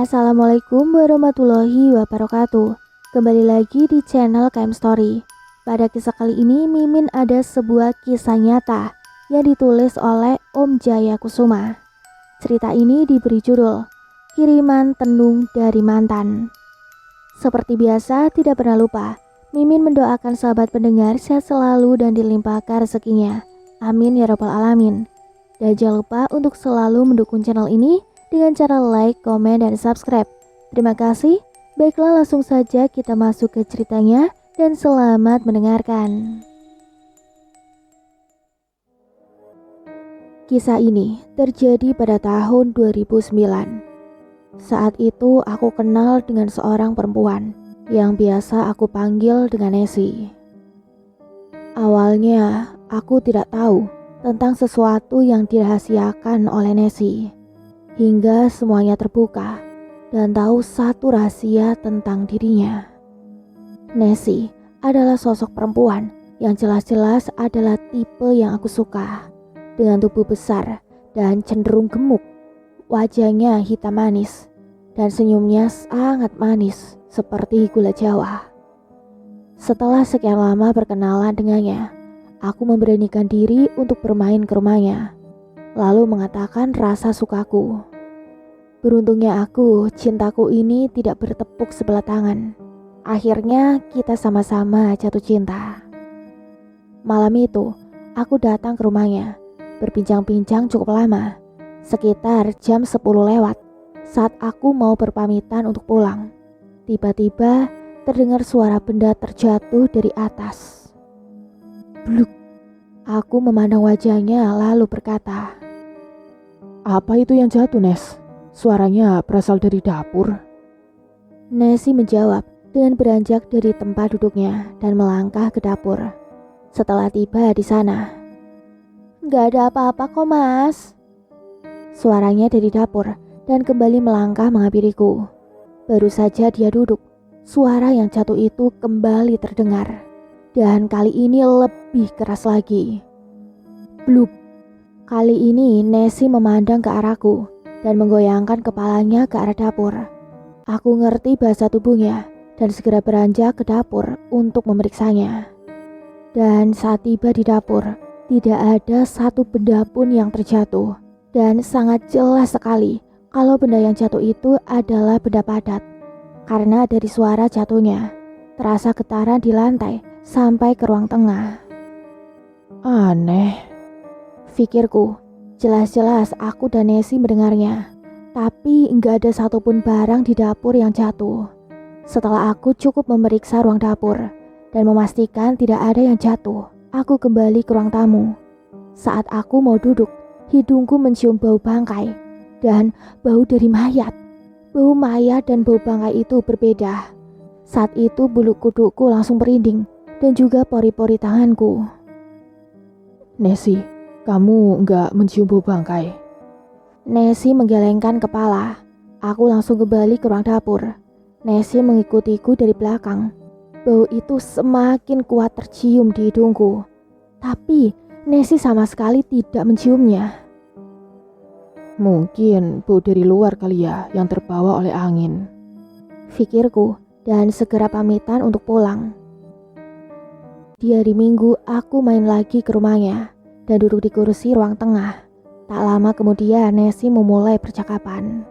Assalamualaikum warahmatullahi wabarakatuh. Kembali lagi di channel KM Story. Pada kisah kali ini Mimin ada sebuah kisah nyata yang ditulis oleh Om Jaya Kusuma. Cerita ini diberi judul Kiriman Tenung dari Mantan. Seperti biasa, tidak pernah lupa Mimin mendoakan sahabat pendengar sehat selalu dan dilimpahkan rezekinya. Amin ya rabbal alamin. Dan jangan lupa untuk selalu mendukung channel ini dengan cara like, komen, dan subscribe. Terima kasih. Baiklah, langsung saja kita masuk ke ceritanya dan selamat mendengarkan. Kisah ini terjadi pada tahun 2009. Saat itu aku kenal dengan seorang perempuan yang biasa aku panggil dengan Nesi. Awalnya aku tidak tahu tentang sesuatu yang dirahasiakan oleh Nesi. Hingga semuanya terbuka dan tahu satu rahasia tentang dirinya. Nesi adalah sosok perempuan yang jelas-jelas adalah tipe yang aku suka. Dengan tubuh besar dan cenderung gemuk. Wajahnya hitam manis dan senyumnya sangat manis seperti gula Jawa. Setelah sekian lama berkenalan dengannya, aku memberanikan diri untuk bermain ke rumahnya. Lalu mengatakan rasa sukaku. Beruntungnya aku, cintaku ini tidak bertepuk sebelah tangan. Akhirnya kita sama-sama jatuh cinta. Malam itu, aku datang ke rumahnya, berbincang-bincang cukup lama, sekitar jam 10 lewat. Saat aku mau berpamitan untuk pulang, tiba-tiba terdengar suara benda terjatuh dari atas. Bluk. Aku memandang wajahnya lalu berkata, "Apa itu yang jatuh, Nes? Suaranya berasal dari dapur." Nesi menjawab dengan beranjak dari tempat duduknya dan melangkah ke dapur. Setelah tiba di sana, "Gak ada apa-apa kok, Mas." Suaranya dari dapur dan kembali melangkah menghampiriku. Baru saja dia duduk, suara yang jatuh itu kembali terdengar. Dan kali ini lebih keras lagi. Bluk. Kali ini Nesi memandang ke arahku dan menggoyangkan kepalanya ke arah dapur. Aku ngerti bahasa tubuhnya dan segera beranjak ke dapur untuk memeriksanya. Dan saat tiba di dapur, tidak ada satu benda pun yang terjatuh. Dan sangat jelas sekali kalau benda yang jatuh itu adalah benda padat. Karena dari suara jatuhnya, terasa getaran di lantai sampai ke ruang tengah. Aneh, Pikirku, jelas-jelas aku dan Nesi mendengarnya. Tapi nggak ada satupun barang di dapur yang jatuh. Setelah aku cukup memeriksa ruang dapur dan memastikan tidak ada yang jatuh, aku kembali ke ruang tamu. Saat aku mau duduk, hidungku mencium bau bangkai dan bau dari mayat. Bau mayat dan bau bangkai itu berbeda. Saat itu bulu kudukku langsung merinding dan juga pori-pori tanganku. Nesi, kamu nggak mencium bau bangkai? Nesi menggelengkan kepala. Aku langsung kembali ke ruang dapur. Nesi mengikutiku dari belakang. Bau itu semakin kuat tercium di hidungku. Tapi Nesi sama sekali tidak menciumnya. Mungkin bau dari luar kali ya yang terbawa oleh angin, pikirku dan segera pamitan untuk pulang. Di hari Minggu aku main lagi ke rumahnya dan duduk di kursi ruang tengah. Tak lama kemudian Nesi memulai percakapan.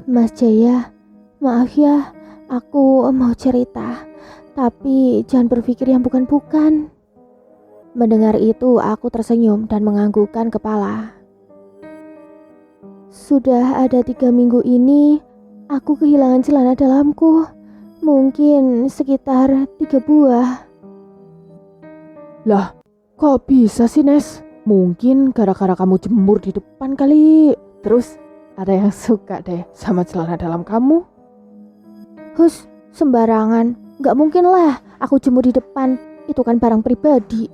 "Mas Jaya, maaf ya, aku mau cerita, tapi jangan berpikir yang bukan-bukan." Mendengar itu aku tersenyum dan menganggukkan kepala. "Sudah ada 3 minggu ini, aku kehilangan celana dalamku. Mungkin sekitar 3 buah. Lah, kok bisa sih, Nes? Mungkin gara-gara kamu jemur di depan kali. Terus ada yang suka deh sama celana dalam kamu." Hus, sembarangan. Gak mungkin lah aku jemur di depan. Itu kan barang pribadi."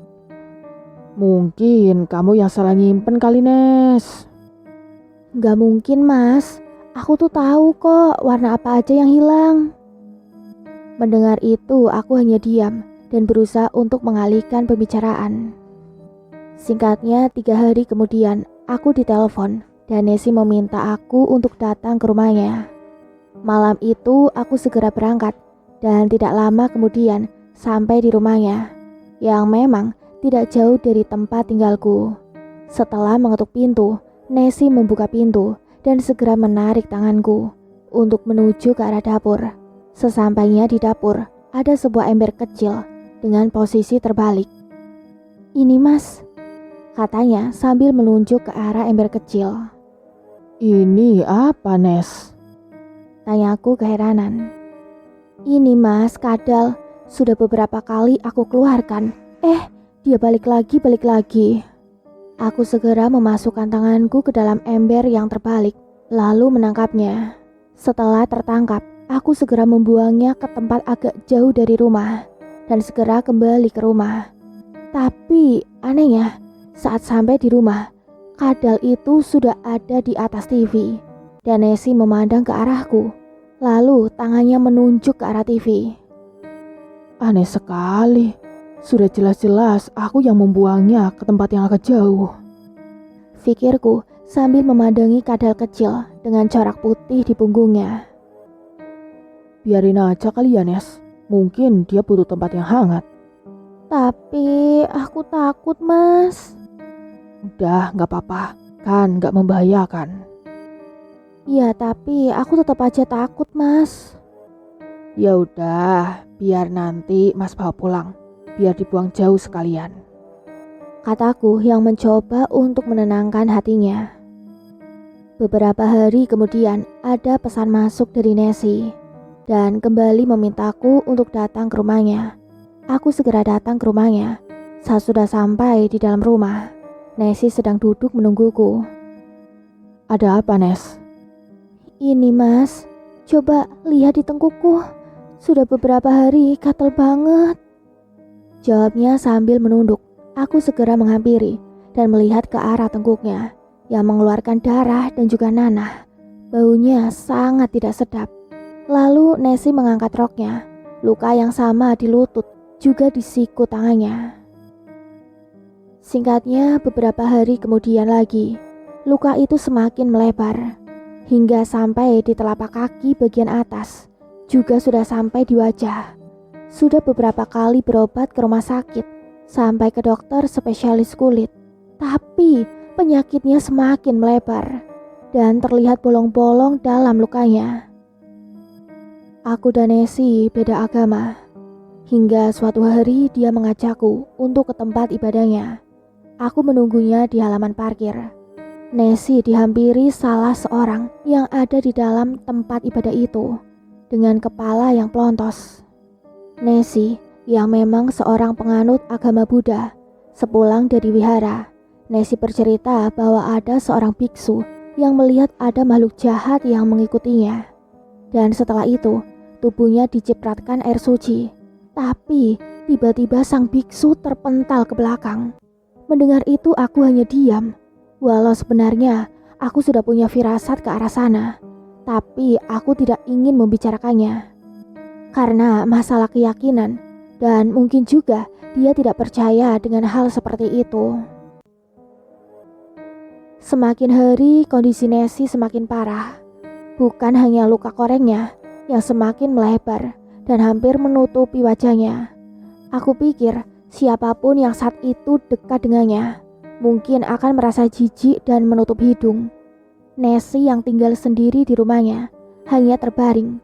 Mungkin kamu yang salah nyimpen kali, Nes. "Gak mungkin, Mas. Aku tuh tahu kok warna apa aja yang hilang." Mendengar itu aku hanya diam dan berusaha untuk mengalihkan pembicaraan. Singkatnya 3 hari kemudian aku ditelepon dan Nesi meminta aku untuk datang ke rumahnya. Malam itu aku segera berangkat dan tidak lama kemudian sampai di rumahnya yang memang tidak jauh dari tempat tinggalku. Setelah mengetuk pintu, Nesi membuka pintu dan segera menarik tanganku untuk menuju ke arah dapur. Sesampainya di dapur, ada sebuah ember kecil dengan posisi terbalik. "Ini mas," katanya sambil menunjuk ke arah ember kecil. Ini apa, Nes? Tanyaku keheranan. "Ini mas, kadal. Sudah beberapa kali aku keluarkan. Dia balik lagi. Aku segera memasukkan tanganku ke dalam ember yang terbalik, lalu menangkapnya. Setelah tertangkap, aku segera membuangnya ke tempat agak jauh dari rumah dan segera kembali ke rumah. Tapi anehnya, saat sampai di rumah, kadal itu sudah ada di atas TV dan Nesi memandang ke arahku, lalu tangannya menunjuk ke arah TV. Aneh sekali. Sudah jelas-jelas aku yang membuangnya ke tempat yang agak jauh. Pikirku sambil memandangi kadal kecil dengan corak putih di punggungnya. Biarin aja kali ya, Nes. Mungkin dia butuh tempat yang hangat. Tapi aku takut mas. Udah, gak apa-apa. Kan gak membahayakan. Ya tapi aku tetap aja takut mas. Ya udah, biar nanti Mas bawa pulang. Biar dibuang jauh sekalian. Kataku yang mencoba untuk menenangkan hatinya. Beberapa hari kemudian ada pesan masuk dari Nesi dan kembali memintaku untuk datang ke rumahnya. Aku segera datang ke rumahnya. Saat sudah sampai di dalam rumah, Nesi sedang duduk menungguku. Ada apa, Nes? "Ini mas, coba lihat di tengkukku. Sudah beberapa hari gatal banget," jawabnya sambil menunduk. Aku segera menghampiri dan melihat ke arah tengkuknya yang mengeluarkan darah dan juga nanah. Baunya sangat tidak sedap. Lalu Nesi mengangkat roknya. Luka yang sama di lutut juga di siku tangannya. Singkatnya, beberapa hari kemudian lagi, luka itu semakin melebar hingga sampai di telapak kaki bagian atas, juga sudah sampai di wajah. Sudah beberapa kali berobat ke rumah sakit, sampai ke dokter spesialis kulit, tapi penyakitnya semakin melebar dan terlihat bolong-bolong dalam lukanya. Aku dan Nesi beda agama. Hingga suatu hari dia mengajakku untuk ke tempat ibadahnya. Aku menunggunya di halaman parkir. Nesi dihampiri salah seorang yang ada di dalam tempat ibadah itu dengan kepala yang pelontos. Nesi yang memang seorang penganut agama Buddha, sepulang dari wihara, Nesi bercerita bahwa ada seorang biksu yang melihat ada makhluk jahat yang mengikutinya. Dan setelah itu, tubuhnya dicipratkan air suci. Tapi tiba-tiba sang biksu terpental ke belakang. Mendengar itu aku hanya diam. Walau sebenarnya aku sudah punya firasat ke arah sana, tapi aku tidak ingin membicarakannya. Karena masalah keyakinan dan mungkin juga dia tidak percaya dengan hal seperti itu. Semakin hari kondisi Nesi semakin parah. Bukan hanya luka korengnya yang semakin melebar dan hampir menutupi wajahnya. Aku pikir siapapun yang saat itu dekat dengannya mungkin akan merasa jijik dan menutup hidung. Nesi yang tinggal sendiri di rumahnya hanya terbaring.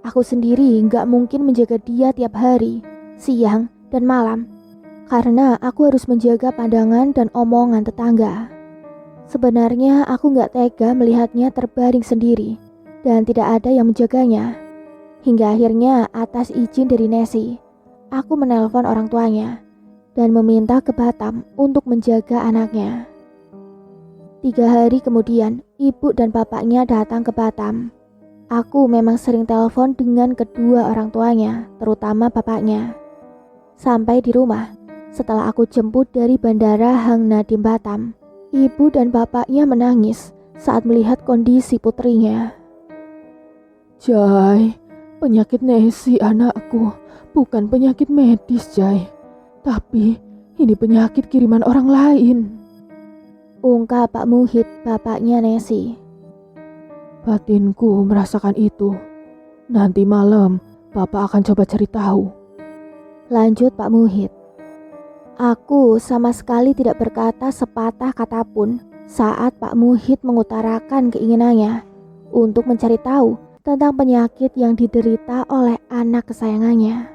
Aku sendiri gak mungkin menjaga dia tiap hari, siang dan malam, karena aku harus menjaga pandangan dan omongan tetangga. Sebenarnya aku gak tega melihatnya terbaring sendiri dan tidak ada yang menjaganya. Hingga akhirnya atas izin dari Nesi, aku menelpon orang tuanya dan meminta ke Batam untuk menjaga anaknya. 3 hari kemudian, ibu dan bapaknya datang ke Batam. Aku memang sering telepon dengan kedua orang tuanya, terutama bapaknya. Sampai di rumah, setelah aku jemput dari bandara Hang Nadiem Batam, ibu dan bapaknya menangis saat melihat kondisi putrinya. Jai, penyakit Nesi anakku, bukan penyakit medis, Jai. Tapi ini penyakit kiriman orang lain. ungkap Pak Muhid, bapaknya Nesi. Batinku merasakan itu. Nanti malam Bapak akan coba cari tahu. Lanjut Pak Muhid. Aku sama sekali tidak berkata sepatah kata pun saat Pak Muhid mengutarakan keinginannya untuk mencari tahu tentang penyakit yang diderita oleh anak kesayangannya.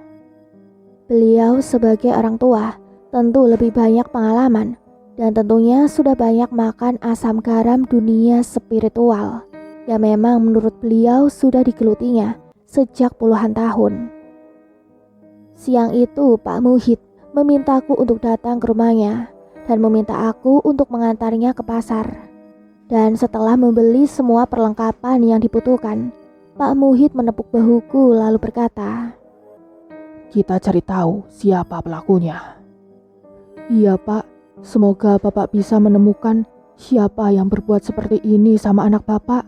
Beliau sebagai orang tua tentu lebih banyak pengalaman dan tentunya sudah banyak makan asam garam dunia spiritual yang memang menurut beliau sudah digelutinya sejak puluhan tahun. Siang itu Pak Muhid memintaku untuk datang ke rumahnya dan meminta aku untuk mengantarnya ke pasar. Dan setelah membeli semua perlengkapan yang dibutuhkan, Pak Muhid menepuk bahuku lalu berkata, Kita cari tahu siapa pelakunya. Iya Pak, semoga Bapak bisa menemukan siapa yang berbuat seperti ini sama anak Bapak.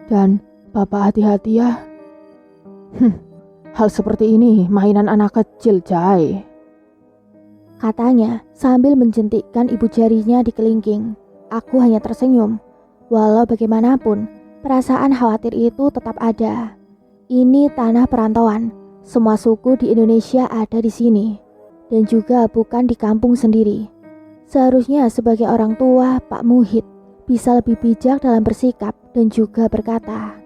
Dan Bapak hati-hati ya. Hal seperti ini mainan anak kecil, Jai. Katanya sambil menjentikkan ibu jarinya di kelingking. Aku hanya tersenyum. Walau bagaimanapun, perasaan khawatir itu tetap ada. Ini tanah perantauan. Semua suku di Indonesia ada di sini. Dan juga bukan di kampung sendiri. Seharusnya sebagai orang tua, Pak Muhid bisa lebih bijak dalam bersikap dan juga berkata,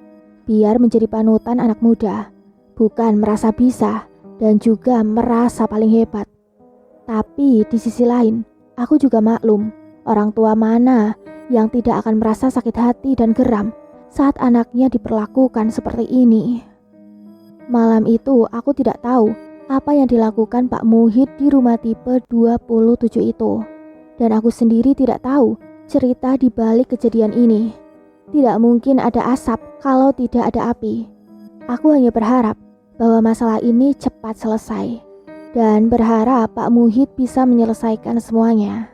biar menjadi panutan anak muda, bukan merasa bisa dan juga merasa paling hebat. Tapi di sisi lain, aku juga maklum, orang tua mana yang tidak akan merasa sakit hati dan geram saat anaknya diperlakukan seperti ini. Malam itu aku tidak tahu apa yang dilakukan Pak Muhid di rumah tipe 27 itu. Dan aku sendiri tidak tahu cerita di balik kejadian ini. Tidak mungkin ada asap kalau tidak ada api. Aku hanya berharap bahwa masalah ini cepat selesai. Dan berharap Pak Muhid bisa menyelesaikan semuanya.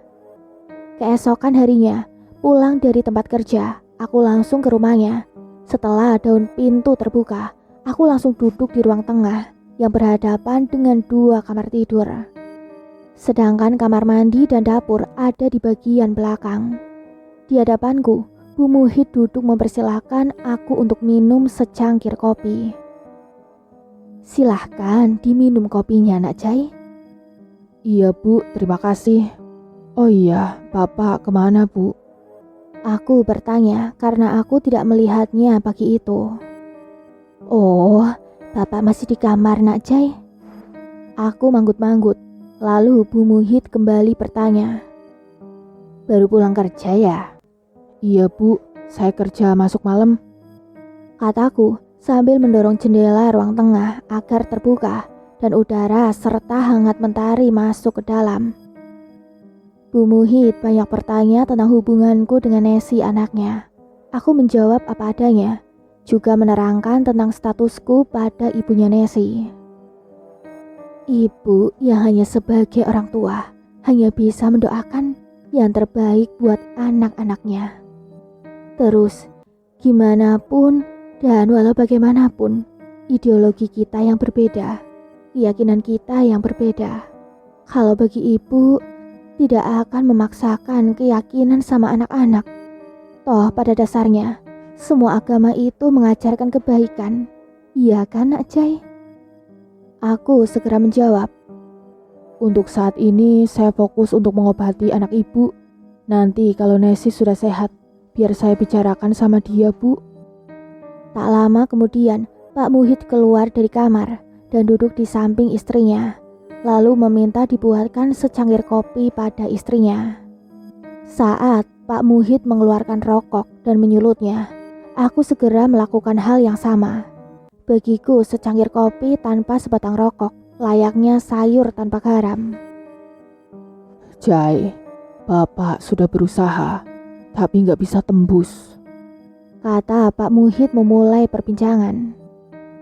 Keesokan harinya, pulang dari tempat kerja, aku langsung ke rumahnya. Setelah daun pintu terbuka, aku langsung duduk di ruang tengah yang berhadapan dengan 2 kamar tidur. Sedangkan kamar mandi dan dapur ada di bagian belakang. Di hadapanku, Bu Muhid duduk mempersilahkan aku untuk minum secangkir kopi. Silahkan diminum kopinya, Nak Jai. Iya Bu, terima kasih. Oh iya, Bapak kemana Bu? Aku bertanya karena aku tidak melihatnya pagi itu. Oh, Bapak masih di kamar, Nak Jai. Aku manggut-manggut. Lalu Bu Muhid kembali bertanya, baru pulang kerja ya? Iya Bu, saya kerja masuk malam. Kataku sambil mendorong jendela ruang tengah agar terbuka dan udara serta hangat mentari masuk ke dalam. Bu Muhid banyak bertanya tentang hubunganku dengan Nesi anaknya. Aku menjawab apa adanya, juga menerangkan tentang statusku pada ibunya Nesi. Ibu yang hanya sebagai orang tua hanya bisa mendoakan yang terbaik buat anak-anaknya. Terus, gimana pun dan walau bagaimanapun, ideologi kita yang berbeda, keyakinan kita yang berbeda. Kalau bagi ibu, tidak akan memaksakan keyakinan sama anak-anak. Toh pada dasarnya, semua agama itu mengajarkan kebaikan. Iya kan, Nak Jai? Aku segera menjawab. Untuk saat ini saya fokus untuk mengobati anak ibu. Nanti kalau Nesi sudah sehat, biar saya bicarakan sama dia Bu. Tak lama kemudian, Pak Muhid keluar dari kamar dan duduk di samping istrinya. Lalu meminta dibuatkan secangkir kopi pada istrinya. Saat Pak Muhid mengeluarkan rokok dan menyulutnya, aku segera melakukan hal yang sama. Bagiku secangkir kopi tanpa sebatang rokok, layaknya sayur tanpa garam. Jai, Bapak sudah berusaha, tapi nggak bisa tembus, kata Pak Muhid memulai perbincangan.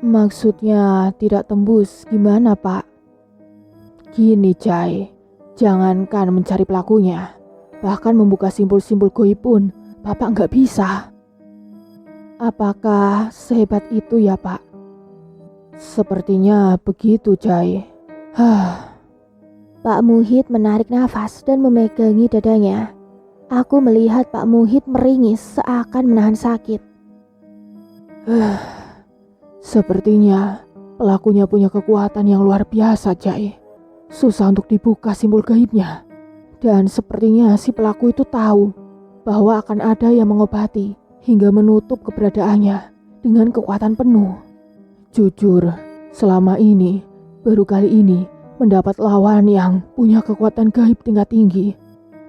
Maksudnya tidak tembus gimana Pak? Gini Jai, jangankan mencari pelakunya, bahkan membuka simpul-simpul goib pun Bapak nggak bisa. Apakah sehebat itu ya Pak? Sepertinya begitu Jai. Pak Muhid menarik nafas dan memegangi dadanya. Aku melihat Pak Muhid meringis seakan menahan sakit. Sepertinya pelakunya punya kekuatan yang luar biasa, Jai. Susah untuk dibuka simbol gaibnya. Dan sepertinya si pelaku itu tahu bahwa akan ada yang mengobati hingga menutup keberadaannya dengan kekuatan penuh. Jujur, selama ini, baru kali ini mendapat lawan yang punya kekuatan gaib tingkat tinggi.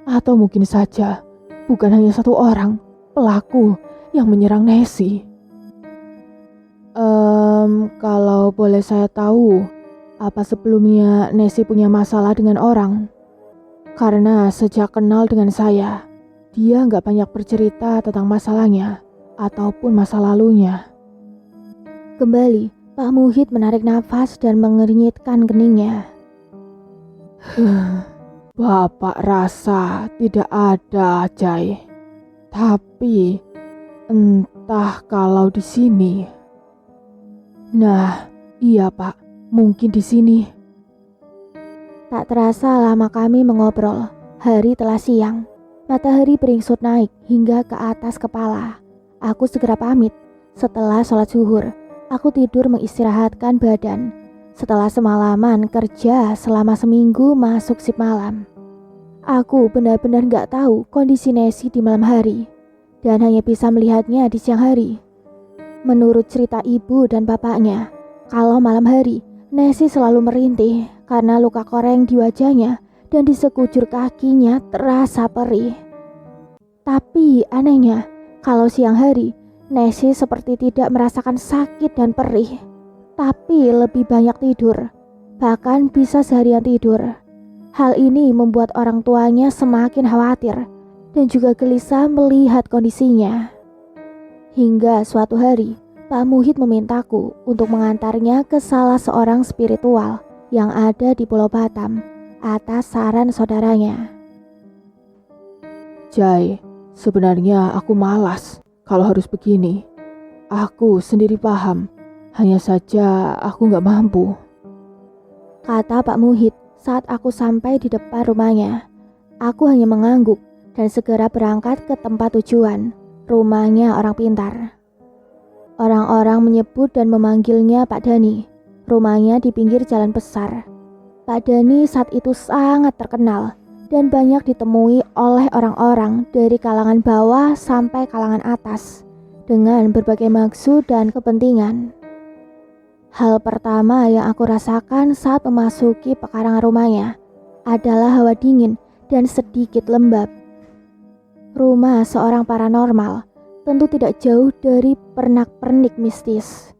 Atau mungkin saja bukan hanya satu orang pelaku yang menyerang Nesi. Kalau boleh saya tahu, apa sebelumnya Nesi punya masalah dengan orang? Karena sejak kenal dengan saya, dia nggak banyak bercerita tentang masalahnya ataupun masa lalunya. Kembali, Pak Muhid menarik nafas dan mengernyitkan keningnya. Bapak rasa tidak ada, Jai. Tapi entah kalau di sini. Nah, iya Pak, mungkin di sini. Tak terasa lama kami mengobrol. Hari telah siang. Matahari beringsut naik hingga ke atas kepala. Aku segera pamit. Setelah sholat zuhur, aku tidur mengistirahatkan badan. Setelah semalaman kerja selama seminggu masuk shift malam. Aku benar-benar gak tahu kondisi Nesi di malam hari. Dan hanya bisa melihatnya di siang hari. Menurut cerita ibu dan bapaknya, kalau malam hari, Nesi selalu merintih karena luka koreng di wajahnya dan di sekujur kakinya terasa perih. Tapi anehnya, kalau siang hari, Nesi seperti tidak merasakan sakit dan perih, tapi lebih banyak tidur, bahkan bisa seharian tidur. Hal ini membuat orang tuanya semakin khawatir dan juga gelisah melihat kondisinya. Hingga suatu hari, Pak Muhid memintaku untuk mengantarnya ke salah seorang spiritual yang ada di Pulau Batam atas saran saudaranya. Jai, sebenarnya aku malas kalau harus begini. Aku sendiri paham, hanya saja aku gak mampu. Kata Pak Muhid saat aku sampai di depan rumahnya. Aku hanya mengangguk dan segera berangkat ke tempat tujuan, rumahnya orang pintar. Orang-orang menyebut dan memanggilnya Pak Dani. Rumahnya di pinggir jalan besar. Pak Dani saat itu sangat terkenal dan banyak ditemui oleh orang-orang dari kalangan bawah sampai kalangan atas dengan berbagai maksud dan kepentingan. Hal pertama yang aku rasakan saat memasuki pekarangan rumahnya adalah hawa dingin dan sedikit lembab. Rumah seorang paranormal tentu tidak jauh dari pernak-pernik mistis.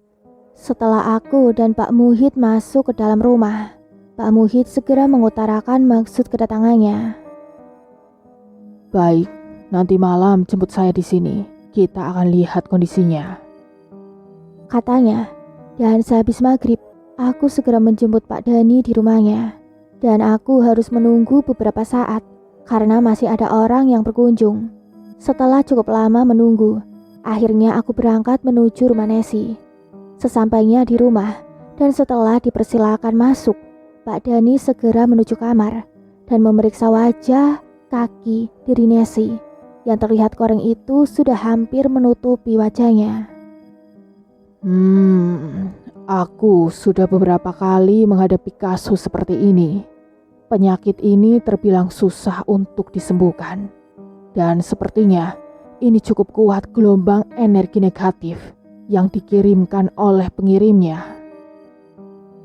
Setelah aku dan Pak Muhid masuk ke dalam rumah, Pak Muhid segera mengutarakan maksud kedatangannya. Baik, nanti malam jemput saya di sini. Kita akan lihat kondisinya, katanya. Dan sehabis maghrib, aku segera menjemput Pak Dani di rumahnya. Dan aku harus menunggu beberapa saat karena masih ada orang yang berkunjung. Setelah cukup lama menunggu, akhirnya aku berangkat menuju rumah Nesi. Sesampainya di rumah dan setelah dipersilakan masuk, Pak Dani segera menuju kamar dan memeriksa wajah, kaki, diri Nesi. Yang terlihat koreng itu sudah hampir menutupi wajahnya. Aku sudah beberapa kali menghadapi kasus seperti ini. Penyakit ini terbilang susah untuk disembuhkan. Dan sepertinya ini cukup kuat gelombang energi negatif yang dikirimkan oleh pengirimnya,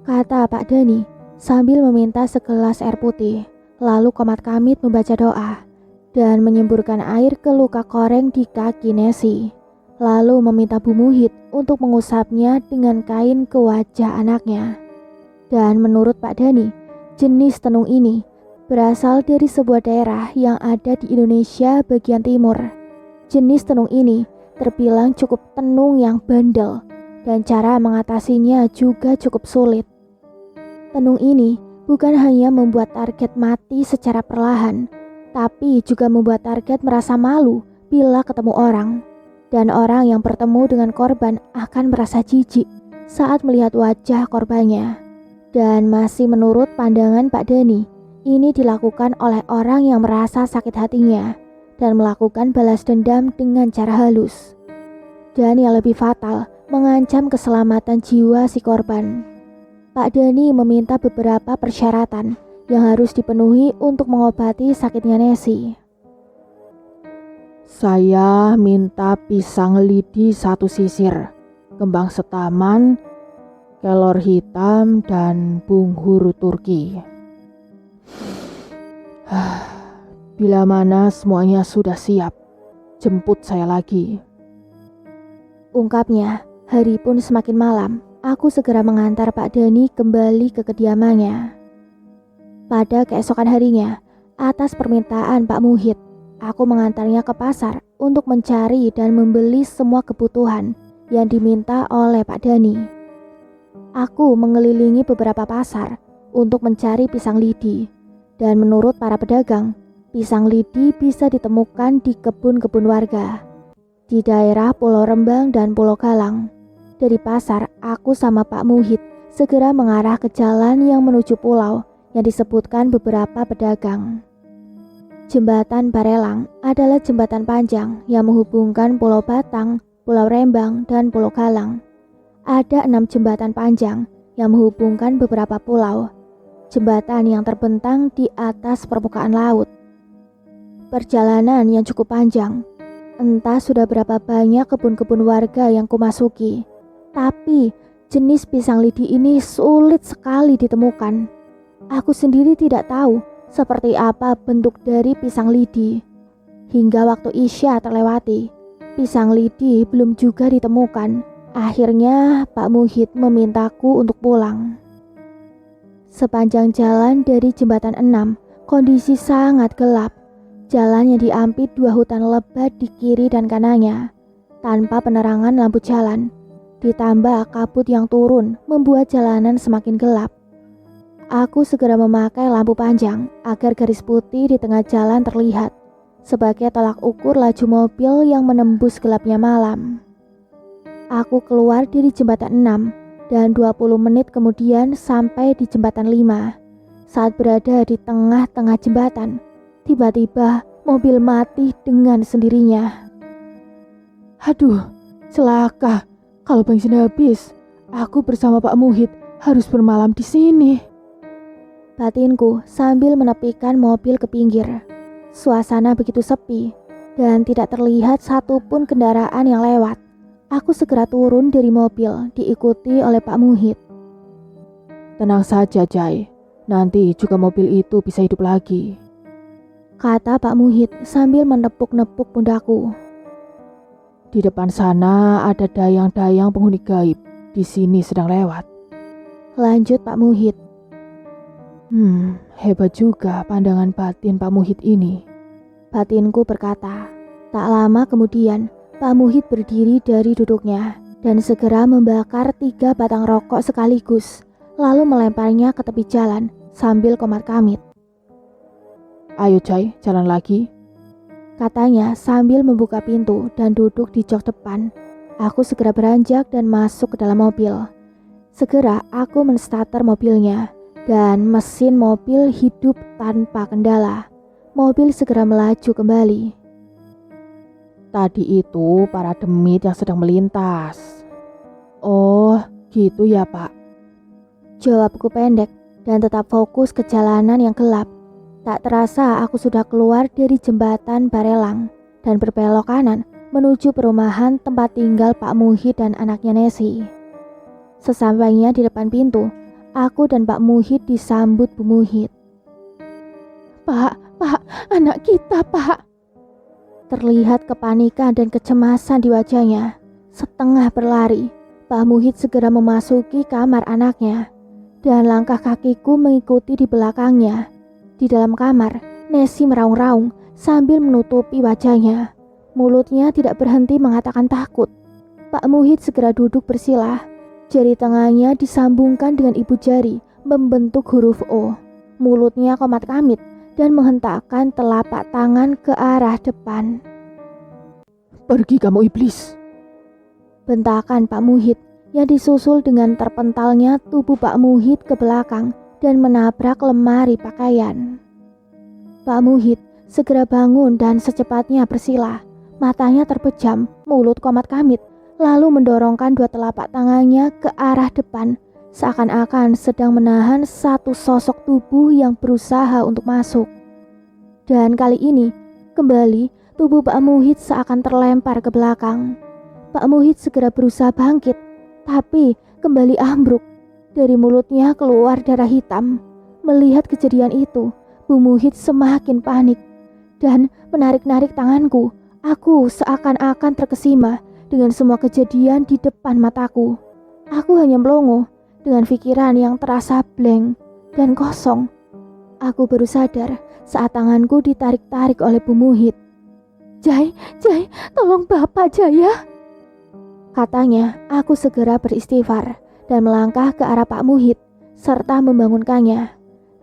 kata Pak Dani sambil meminta segelas air putih. Lalu komat kamit membaca doa dan menyemburkan air ke luka koreng di kaki Nesi. Lalu meminta Bu Muhid untuk mengusapnya dengan kain ke wajah anaknya. Dan menurut Pak Dani, jenis tenung ini berasal dari sebuah daerah yang ada di Indonesia bagian timur. Jenis tenung ini terbilang cukup tenung yang bandel dan cara mengatasinya juga cukup sulit. Tenung ini bukan hanya membuat target mati secara perlahan, tapi juga membuat target merasa malu bila ketemu orang. Dan orang yang bertemu dengan korban akan merasa jijik saat melihat wajah korbannya. Dan masih menurut pandangan Pak Dani, ini dilakukan oleh orang yang merasa sakit hatinya dan melakukan balas dendam dengan cara halus. Dan yang lebih fatal, mengancam keselamatan jiwa si korban. Pak Dani meminta beberapa persyaratan yang harus dipenuhi untuk mengobati sakitnya Nesi. Saya minta pisang lidi 1 sisir, kembang setaman, kelor hitam, dan bunghur Turki. Bila mana semuanya sudah siap, jemput saya lagi. Ungkapnya. Hari pun semakin malam, aku segera mengantar Pak Dani kembali ke kediamannya. Pada keesokan harinya, atas permintaan Pak Muhid, aku mengantarnya ke pasar untuk mencari dan membeli semua kebutuhan yang diminta oleh Pak Dani. Aku mengelilingi beberapa pasar untuk mencari pisang lidi, dan menurut para pedagang, pisang lidi bisa ditemukan di kebun-kebun warga di daerah Pulau Rembang dan Pulau Galang. Dari pasar, aku sama Pak Muhid segera mengarah ke jalan yang menuju pulau yang disebutkan beberapa pedagang. Jembatan Barelang adalah jembatan panjang yang menghubungkan Pulau Batang, Pulau Rembang, dan Pulau Galang. Ada 6 jembatan panjang yang menghubungkan beberapa pulau. Jembatan yang terbentang di atas permukaan laut. Perjalanan yang cukup panjang. Entah sudah berapa banyak kebun-kebun warga yang kumasuki, tapi jenis pisang lidi ini sulit sekali ditemukan. Aku sendiri tidak tahu seperti apa bentuk dari pisang lidi. Hingga waktu Isya terlewati, pisang lidi belum juga ditemukan. Akhirnya Pak Muhid memintaku untuk pulang. Sepanjang jalan dari jembatan 6, kondisi sangat gelap. Jalan yang diampit 2 hutan lebat di kiri dan kanannya, tanpa penerangan lampu jalan. Ditambah kabut yang turun membuat jalanan semakin gelap. Aku segera memakai lampu panjang agar garis putih di tengah jalan terlihat sebagai tolak ukur laju mobil yang menembus gelapnya malam. Aku keluar dari jembatan 6 dan 20 menit kemudian sampai di jembatan 5. Saat berada di tengah-tengah jembatan, tiba-tiba mobil mati dengan sendirinya. Aduh, celaka. Kalau bensin habis, aku bersama Pak Muhid harus bermalam di sini. Batinku sambil menepikan mobil ke pinggir. Suasana begitu sepi dan tidak terlihat satupun kendaraan yang lewat. Aku segera turun dari mobil diikuti oleh Pak Muhid. Tenang saja, Jai. Nanti juga mobil itu bisa hidup lagi, kata Pak Muhid sambil menepuk-nepuk pundakku. Di depan sana ada dayang-dayang penghuni gaib. Di sini sedang lewat, lanjut Pak Muhid. Hebat juga pandangan batin Pak Muhid ini, batinku berkata. Tak lama kemudian, Pak Muhid berdiri dari duduknya dan segera membakar 3 batang rokok sekaligus, lalu melemparnya ke tepi jalan sambil komat-kamit. Ayo Jai, jalan lagi, katanya sambil membuka pintu dan duduk di jok depan. Aku segera beranjak dan masuk ke dalam mobil. Segera aku menstarter mobilnya dan mesin mobil hidup tanpa kendala. Mobil segera melaju kembali. Tadi itu para demit yang sedang melintas. Oh, gitu ya Pak, jawabku pendek dan tetap fokus ke jalanan yang gelap. Tak terasa aku sudah keluar dari jembatan Barelang dan berbelok kanan menuju perumahan tempat tinggal Pak Muhid dan anaknya Nesi. Sesampainya di depan pintu, aku dan Pak Muhid disambut Bu Muhid. Pak, anak kita Pak. Terlihat kepanikan dan kecemasan di wajahnya. Setengah berlari, Pak Muhid segera memasuki kamar anaknya dan langkah kakiku mengikuti di belakangnya. Di dalam kamar, Nesi meraung-raung sambil menutupi wajahnya. Mulutnya tidak berhenti mengatakan takut. Pak Muhid segera duduk bersila. Jari tengahnya disambungkan dengan ibu jari membentuk huruf O. Mulutnya komat-kamit dan menghentakkan telapak tangan ke arah depan. Pergi kamu iblis, bentakan Pak Muhid yang disusul dengan terpentalnya tubuh Pak Muhid ke belakang dan menabrak lemari pakaian. Pak Muhid segera bangun dan secepatnya bersila. Matanya terpejam, mulut komat kamit, lalu mendorongkan dua telapak tangannya ke arah depan, seakan-akan sedang menahan satu sosok tubuh yang berusaha untuk masuk. Dan kali ini, kembali tubuh Pak Muhid seakan terlempar ke belakang. Pak Muhid segera berusaha bangkit, tapi kembali ambruk. Dari mulutnya keluar darah hitam. Melihat kejadian itu, Bu Muhid semakin panik dan menarik-narik tanganku. Aku seakan-akan terkesima dengan semua kejadian di depan mataku. Aku hanya melongo dengan pikiran yang terasa blank dan kosong. Aku baru sadar saat tanganku ditarik-tarik oleh Bu Muhid. Jai, tolong Bapak Jaya. Katanya. Aku segera beristighfar dan melangkah ke arah Pak Muhid serta membangunkannya.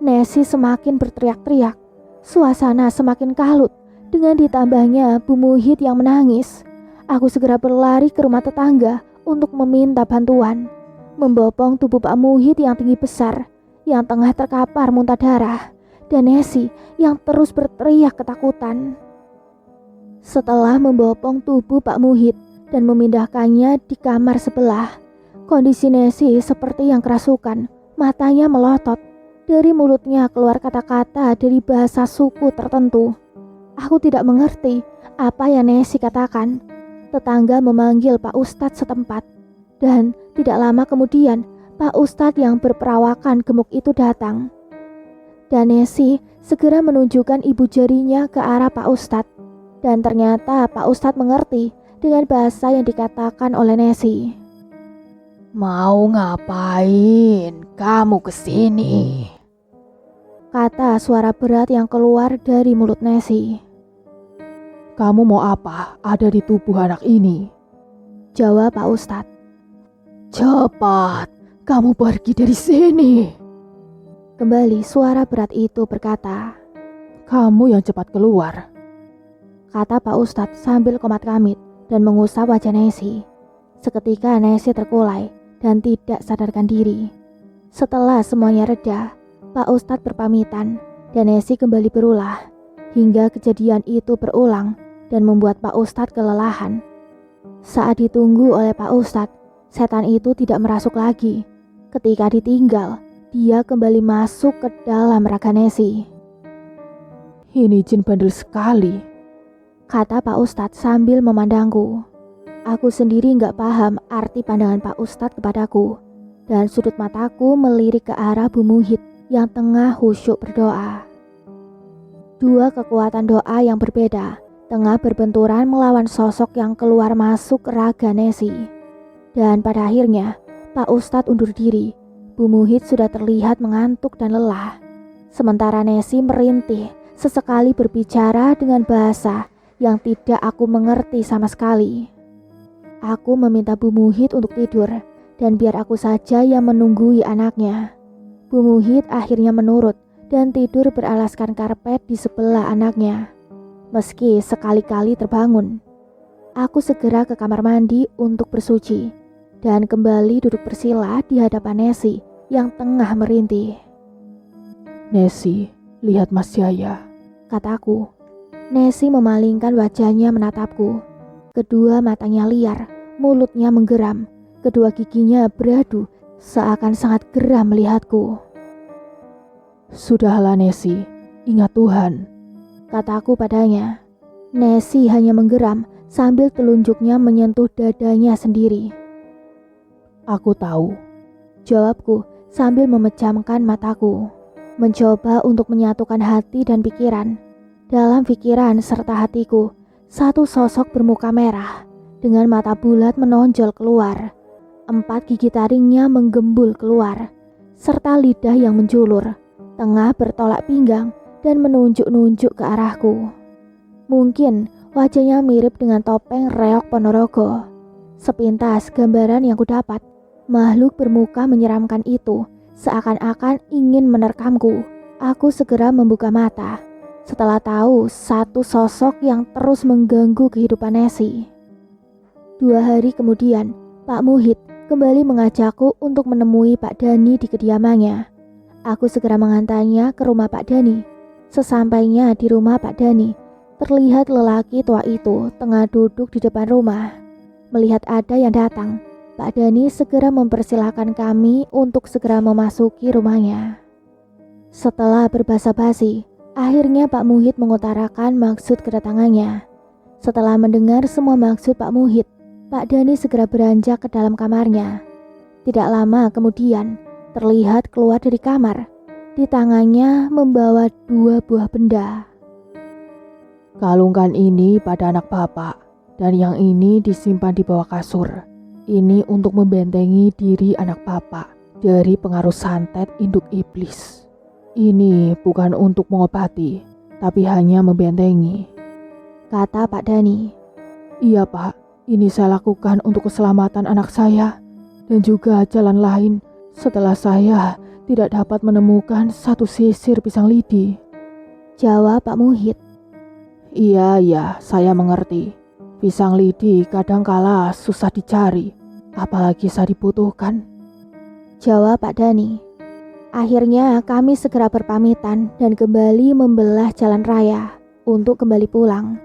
Nesi semakin berteriak-teriak. Suasana semakin kalut dengan ditambahnya Bu Muhid yang menangis. Aku segera berlari ke rumah tetangga untuk meminta bantuan. Membopong tubuh Pak Muhid yang tinggi besar, yang tengah terkapar muntah darah, dan Nesi yang terus berteriak ketakutan. Setelah membopong tubuh Pak Muhid dan memindahkannya di kamar sebelah, kondisi Nesi seperti yang kerasukan. Matanya melotot. Dari mulutnya keluar kata-kata dari bahasa suku tertentu. Aku tidak mengerti apa yang Nesi katakan. Tetangga memanggil Pak Ustadz setempat. Dan tidak lama kemudian Pak Ustadz yang berperawakan gemuk itu datang. Dan Nesi segera menunjukkan ibu jarinya ke arah Pak Ustadz. Dan ternyata Pak Ustadz mengerti dengan bahasa yang dikatakan oleh Nesi. Mau ngapain kamu kesini? Kata suara berat yang keluar dari mulut Nesi. Kamu mau apa ada di tubuh anak ini? Jawab Pak Ustadz. Cepat, kamu pergi dari sini. Kembali suara berat itu berkata. Kamu yang cepat keluar. Kata Pak Ustadz sambil komat kamit dan mengusap wajah Nesi. Seketika Nesi terkulai dan tidak sadarkan diri. Setelah semuanya reda, Pak Ustadz berpamitan dan Nesi kembali berulah. Hingga kejadian itu berulang dan membuat Pak Ustadz kelelahan. Saat ditunggu oleh Pak Ustadz, setan itu tidak merasuk lagi. Ketika ditinggal, dia kembali masuk ke dalam raga Nesi. Ini jin bandel sekali, kata Pak Ustadz sambil memandangku. Aku sendiri gak paham arti pandangan Pak Ustadz kepadaku. Dan sudut mataku melirik ke arah Bu Muhid yang tengah khusyuk berdoa. Dua kekuatan doa yang berbeda tengah berbenturan melawan sosok yang keluar masuk raga Nesi. Dan pada akhirnya Pak Ustadz undur diri. Bu Muhid sudah terlihat mengantuk dan lelah. Sementara Nesi merintih, sesekali berbicara dengan bahasa yang tidak aku mengerti sama sekali. Aku meminta Bu Muhid untuk tidur dan biar aku saja yang menunggui anaknya. Bu Muhid akhirnya menurut dan tidur beralaskan karpet di sebelah anaknya. Meski sekali-kali terbangun. Aku segera ke kamar mandi untuk bersuci dan kembali duduk bersila di hadapan Nesi yang tengah merintih. Nesi, lihat Mas Jaya, kataku. Nesi memalingkan wajahnya menatapku. Kedua matanya liar, mulutnya menggeram, kedua giginya beradu seakan sangat geram melihatku. Sudahlah Nesi, ingat Tuhan, kataku padanya. Nesi hanya menggeram sambil telunjuknya menyentuh dadanya sendiri. Aku tahu, jawabku sambil memejamkan mataku, mencoba untuk menyatukan hati dan pikiran. Dalam pikiran serta hatiku, satu sosok bermuka merah dengan mata bulat menonjol keluar. 4 gigi taringnya menggembul keluar, serta lidah yang menjulur, tengah bertolak pinggang dan menunjuk-nunjuk ke arahku. Mungkin wajahnya mirip dengan topeng reok Ponorogo. Sepintas gambaran yang kudapat, makhluk bermuka menyeramkan itu seakan-akan ingin menerkamku. Aku segera membuka mata setelah tahu satu sosok yang terus mengganggu kehidupan Nesi. 2 hari kemudian, Pak Muhid kembali mengajakku untuk menemui Pak Dani di kediamannya. Aku segera mengantarnya ke rumah Pak Dani. Sesampainya di rumah Pak Dani, terlihat lelaki tua itu tengah duduk di depan rumah. Melihat ada yang datang, Pak Dani segera mempersilahkan kami untuk segera memasuki rumahnya. Setelah berbasa-basi, akhirnya Pak Muhid mengutarakan maksud kedatangannya. Setelah mendengar semua maksud Pak Muhid, Pak Dani segera beranjak ke dalam kamarnya. Tidak lama kemudian, terlihat keluar dari kamar. Di tangannya membawa 2 buah benda. Kalungkan ini pada anak bapak, dan yang ini disimpan di bawah kasur. Ini untuk membentengi diri anak bapak dari pengaruh santet induk iblis. Ini bukan untuk mengobati, tapi hanya membentengi, kata Pak Dani. Iya Pak, ini saya lakukan untuk keselamatan anak saya, dan juga jalan lain setelah saya tidak dapat menemukan satu sisir pisang lidi, jawab Pak Muhid. Iya, saya mengerti. Pisang lidi kadangkala susah dicari, apalagi saat dibutuhkan, jawab Pak Dani. Akhirnya kami segera berpamitan dan kembali membelah jalan raya untuk kembali pulang.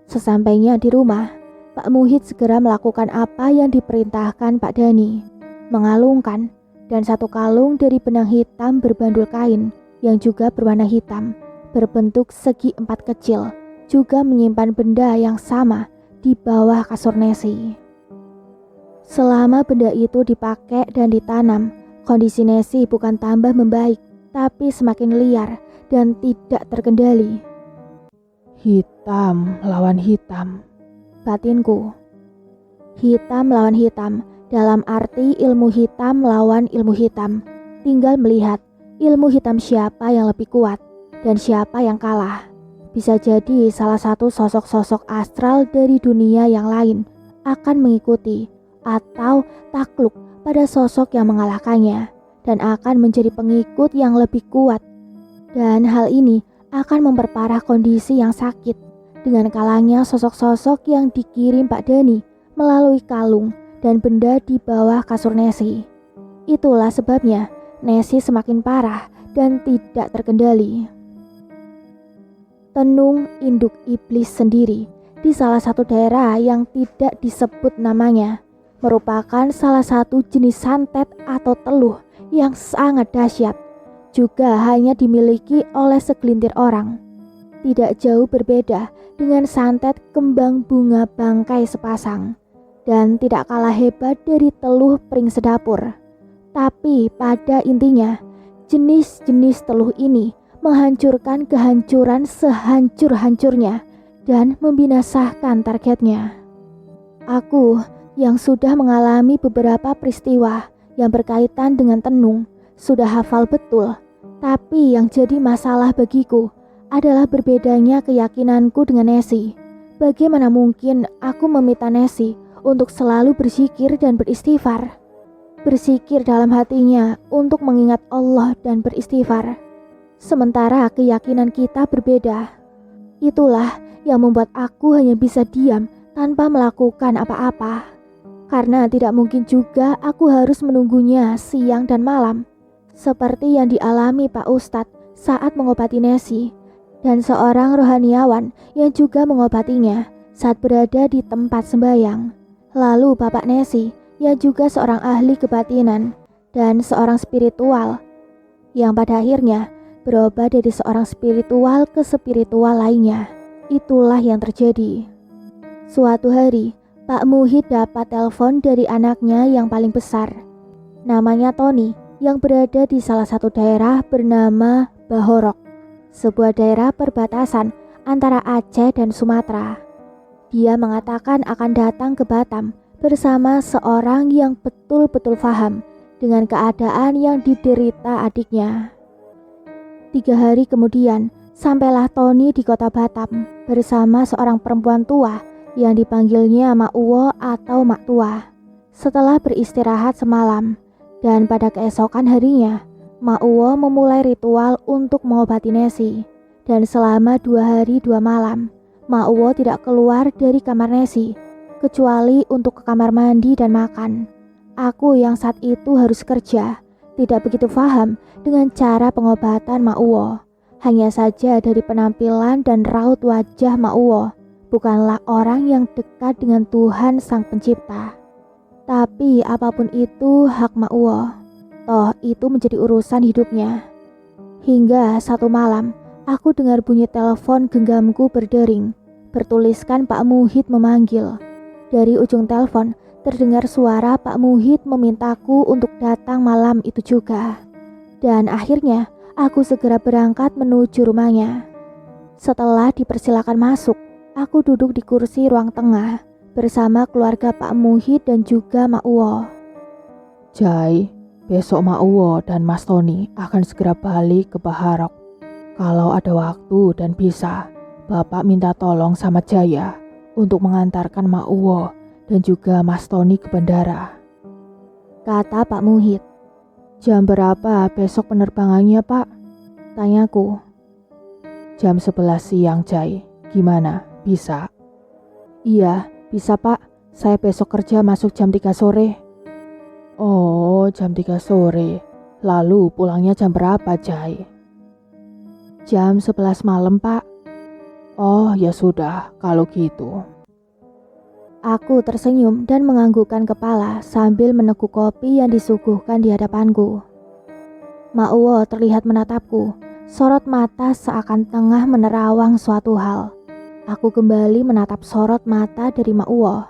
Sesampainya di rumah, Pak Muhid segera melakukan apa yang diperintahkan Pak Dani, mengalungkan dan 1 kalung dari benang hitam berbandul kain yang juga berwarna hitam, berbentuk segi 4 kecil, juga menyimpan benda yang sama di bawah kasur Nesi. Selama benda itu dipakai dan ditanam, kondisi Nesi bukan tambah membaik, tapi semakin liar dan tidak terkendali. Hitam lawan hitam, batinku. Hitam lawan hitam, dalam arti ilmu hitam lawan ilmu hitam. Tinggal melihat ilmu hitam siapa yang lebih kuat dan siapa yang kalah. Bisa jadi salah satu sosok-sosok astral dari dunia yang lain akan mengikuti atau takluk pada sosok yang mengalahkannya dan akan menjadi pengikut yang lebih kuat. Dan hal ini akan memperparah kondisi yang sakit dengan kalahnya sosok-sosok yang dikirim Pak Dani melalui kalung dan benda di bawah kasur Nesi. Itulah sebabnya Nesi semakin parah dan tidak terkendali. Tenung induk iblis sendiri di salah satu daerah yang tidak disebut namanya merupakan salah satu jenis santet atau teluh yang sangat dahsyat, juga hanya dimiliki oleh segelintir orang. Tidak jauh berbeda dengan santet kembang bunga bangkai sepasang, dan tidak kalah hebat dari teluh pring sedapur. Tapi pada intinya, jenis-jenis teluh ini menghancurkan kehancuran sehancur-hancurnya dan membinasakan targetnya. Aku yang sudah mengalami beberapa peristiwa yang berkaitan dengan tenung sudah hafal betul, tapi yang jadi masalah bagiku adalah berbedanya keyakinanku dengan Nesi. Bagaimana mungkin aku meminta Nesi untuk selalu berzikir dan beristighfar? Berzikir dalam hatinya untuk mengingat Allah dan beristighfar. Sementara keyakinan kita berbeda. Itulah yang membuat aku hanya bisa diam tanpa melakukan apa-apa. Karena tidak mungkin juga aku harus menunggunya siang dan malam. Seperti yang dialami Pak Ustadz saat mengobati Nesi. Dan seorang rohaniawan yang juga mengobatinya saat berada di tempat sembahyang. Lalu Bapak Nesi yang juga seorang ahli kebatinan dan seorang spiritual yang pada akhirnya berubah dari seorang spiritual ke spiritual lainnya. Itulah yang terjadi. Suatu hari, Pak Muhid dapat telepon dari anaknya yang paling besar. Namanya Tony, yang berada di salah satu daerah bernama Bahorok, sebuah daerah perbatasan antara Aceh dan Sumatera. Dia mengatakan akan datang ke Batam bersama seorang yang betul-betul paham dengan keadaan yang diderita adiknya. 3 hari kemudian, sampailah Tony di kota Batam bersama seorang perempuan tua yang dipanggilnya Mak Uwo atau Mak Tua. Setelah beristirahat semalam, dan pada keesokan harinya, Mak Uwo memulai ritual untuk mengobati Nesi. Dan selama 2 hari 2 malam, Mak Uwo tidak keluar dari kamar Nesi, kecuali untuk ke kamar mandi dan makan. Aku yang saat itu harus kerja, tidak begitu paham dengan cara pengobatan Mak Uwo. Hanya saja dari penampilan dan raut wajah Mak Uwo, bukanlah orang yang dekat dengan Tuhan Sang Pencipta. Tapi apapun itu hak Mak Uwo, toh itu menjadi urusan hidupnya. Hingga satu malam, aku dengar bunyi telepon genggamku berdering, bertuliskan Pak Muhid memanggil. Dari ujung telepon, terdengar suara Pak Muhid memintaku untuk datang malam itu juga. Dan akhirnya, aku segera berangkat menuju rumahnya. Setelah dipersilakan masuk, aku duduk di kursi ruang tengah bersama keluarga Pak Muhid dan juga Mak Uwo. Jai, besok Mak Uwo dan Mas Tony akan segera balik ke Baharok. Kalau ada waktu dan bisa, Bapak minta tolong sama Jaya untuk mengantarkan Mak Uwo dan juga Mas Tony ke bandara, kata Pak Muhid. Jam berapa besok penerbangannya, Pak? Tanyaku. Jam 11 siang, Jai. Gimana? Bisa? Iya, bisa, Pak. Saya besok kerja masuk jam 3 sore. Oh, jam 3 sore. Lalu pulangnya jam berapa, Jai? Jam 11 malam, Pak. Oh, ya sudah, kalau gitu. Aku tersenyum dan menganggukkan kepala sambil meneguk kopi yang disuguhkan di hadapanku. Mak Uwo terlihat menatapku, sorot mata seakan tengah menerawang suatu hal. Aku kembali menatap sorot mata dari Mak Uwo,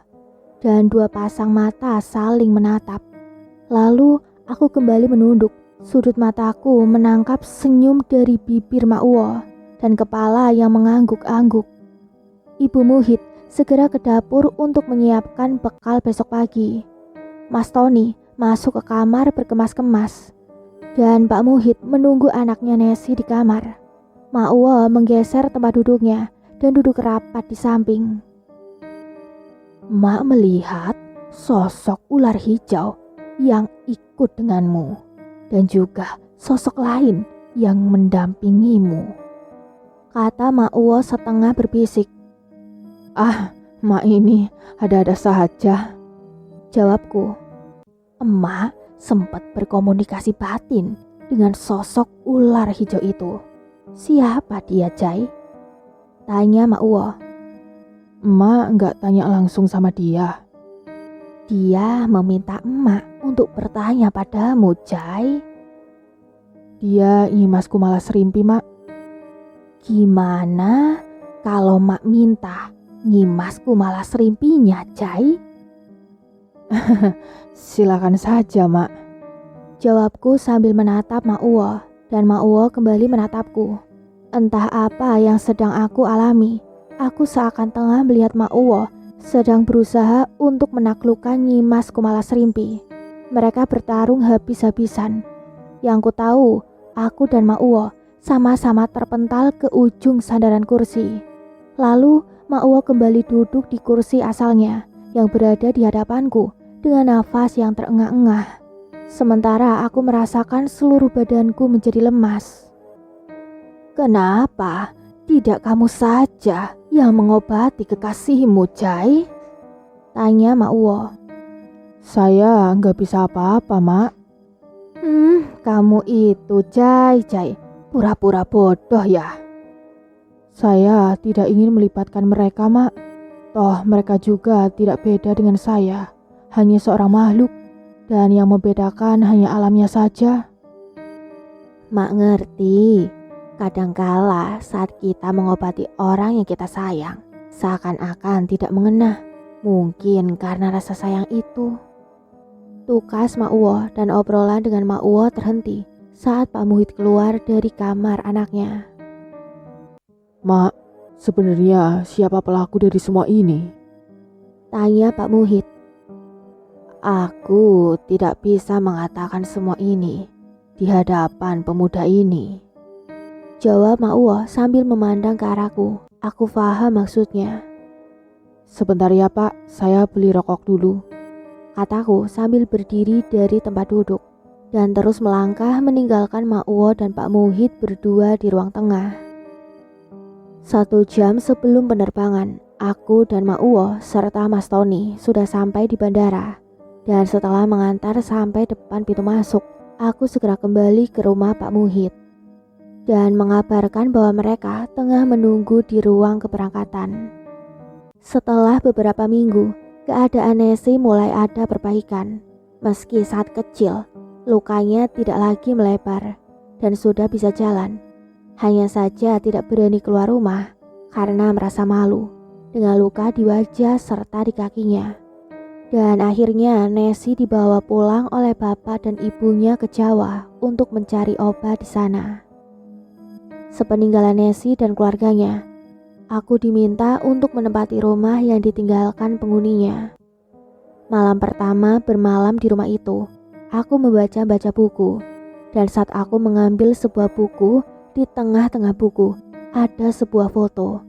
dan dua pasang mata saling menatap. Lalu aku kembali menunduk, sudut mataku menangkap senyum dari bibir Mak Uwo dan kepala yang mengangguk-angguk. Ibu Muhid segera ke dapur untuk menyiapkan bekal besok pagi. Mas Tony masuk ke kamar berkemas-kemas, dan Pak Muhid menunggu anaknya Nesi di kamar. Mak Uwo menggeser tempat duduknya dan duduk rapat di samping. Mak melihat sosok ular hijau yang ikut denganmu, dan juga sosok lain yang mendampingimu, kata Mak Uwo setengah berbisik. Ah, Mak ini ada-ada saja, jawabku. Emak sempat berkomunikasi batin dengan sosok ular hijau itu. Siapa dia, Jai? Tanya Mak Uwo. Emak nggak tanya langsung sama dia. Dia meminta emak untuk bertanya padamu, Jai. Dia nyimasku malah serimpi, Mak. Gimana kalau Mak minta nyimasku malah serimpinya, Jai? Silakan saja, Mak, jawabku sambil menatap Mak Uwo, dan Mak Uwo kembali menatapku. Entah apa yang sedang aku alami, aku seakan tengah melihat Mak Uwo sedang berusaha untuk menaklukkan Nyimas Kumala Serimpi. Mereka bertarung habis-habisan. Yang ku tahu, aku dan Mak Uwo sama-sama terpental ke ujung sandaran kursi. Lalu Mak Uwo kembali duduk di kursi asalnya yang berada di hadapanku dengan nafas yang terengah-engah. Sementara aku merasakan seluruh badanku menjadi lemas. Kenapa tidak kamu saja yang mengobati kekasihmu, Jai? Tanya Mak Uwo. Saya nggak bisa apa-apa, Mak. Kamu itu, Jai, pura-pura bodoh ya. Saya tidak ingin melibatkan mereka, Mak. Toh mereka juga tidak beda dengan saya, hanya seorang makhluk, dan yang membedakan hanya alamnya saja. Mak ngerti, kadangkala saat kita mengobati orang yang kita sayang, seakan-akan tidak mengena, mungkin karena rasa sayang itu. Tukas Mak Uwo dan obrolan dengan Mak Uwo terhenti saat Pak Muhid keluar dari kamar anaknya. Mak, sebenarnya siapa pelaku dari semua ini? Tanya Pak Muhid. Aku tidak bisa mengatakan semua ini di hadapan pemuda ini, jawab Mak Uwo sambil memandang ke arahku. Aku paham maksudnya. Sebentar ya, Pak, saya beli rokok dulu, kataku sambil berdiri dari tempat duduk dan terus melangkah meninggalkan Mak Uwo dan Pak Muhid berdua di ruang tengah. 1 jam sebelum penerbangan, aku dan Mak Uwo serta Mas Tony sudah sampai di bandara. Dan setelah mengantar sampai depan pintu masuk, aku segera kembali ke rumah Pak Muhid. dan mengabarkan bahwa mereka tengah menunggu di ruang keberangkatan. Setelah beberapa minggu, keadaan Nessie mulai ada perbaikan. Meski saat kecil, lukanya tidak lagi melebar dan sudah bisa jalan. Hanya saja tidak berani keluar rumah karena merasa malu dengan luka di wajah serta di kakinya. Dan akhirnya Nessie dibawa pulang oleh bapak dan ibunya ke Jawa untuk mencari obat di sana. Sepeninggalan Nessie dan keluarganya, aku diminta untuk menempati rumah yang ditinggalkan penghuninya. Malam pertama bermalam di rumah itu, aku membaca-baca buku. Dan saat aku mengambil sebuah buku, di tengah-tengah buku ada sebuah foto.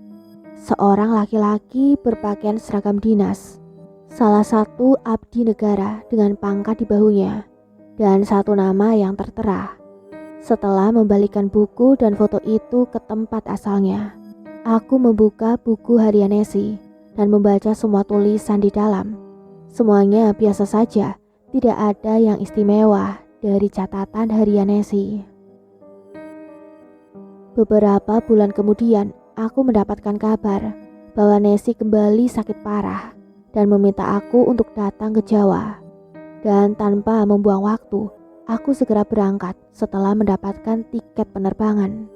Seorang laki-laki berpakaian seragam dinas. Salah satu abdi negara dengan pangkat di bahunya. Dan satu nama yang tertera. Setelah membalikkan buku dan foto itu ke tempat asalnya, aku membuka buku harian Nessie dan membaca semua tulisan di dalam. Semuanya biasa saja, tidak ada yang istimewa dari catatan harian Nessie. Beberapa bulan kemudian, aku mendapatkan kabar bahwa Nessie kembali sakit parah dan meminta aku untuk datang ke Jawa. Dan tanpa membuang waktu, aku segera berangkat setelah mendapatkan tiket penerbangan.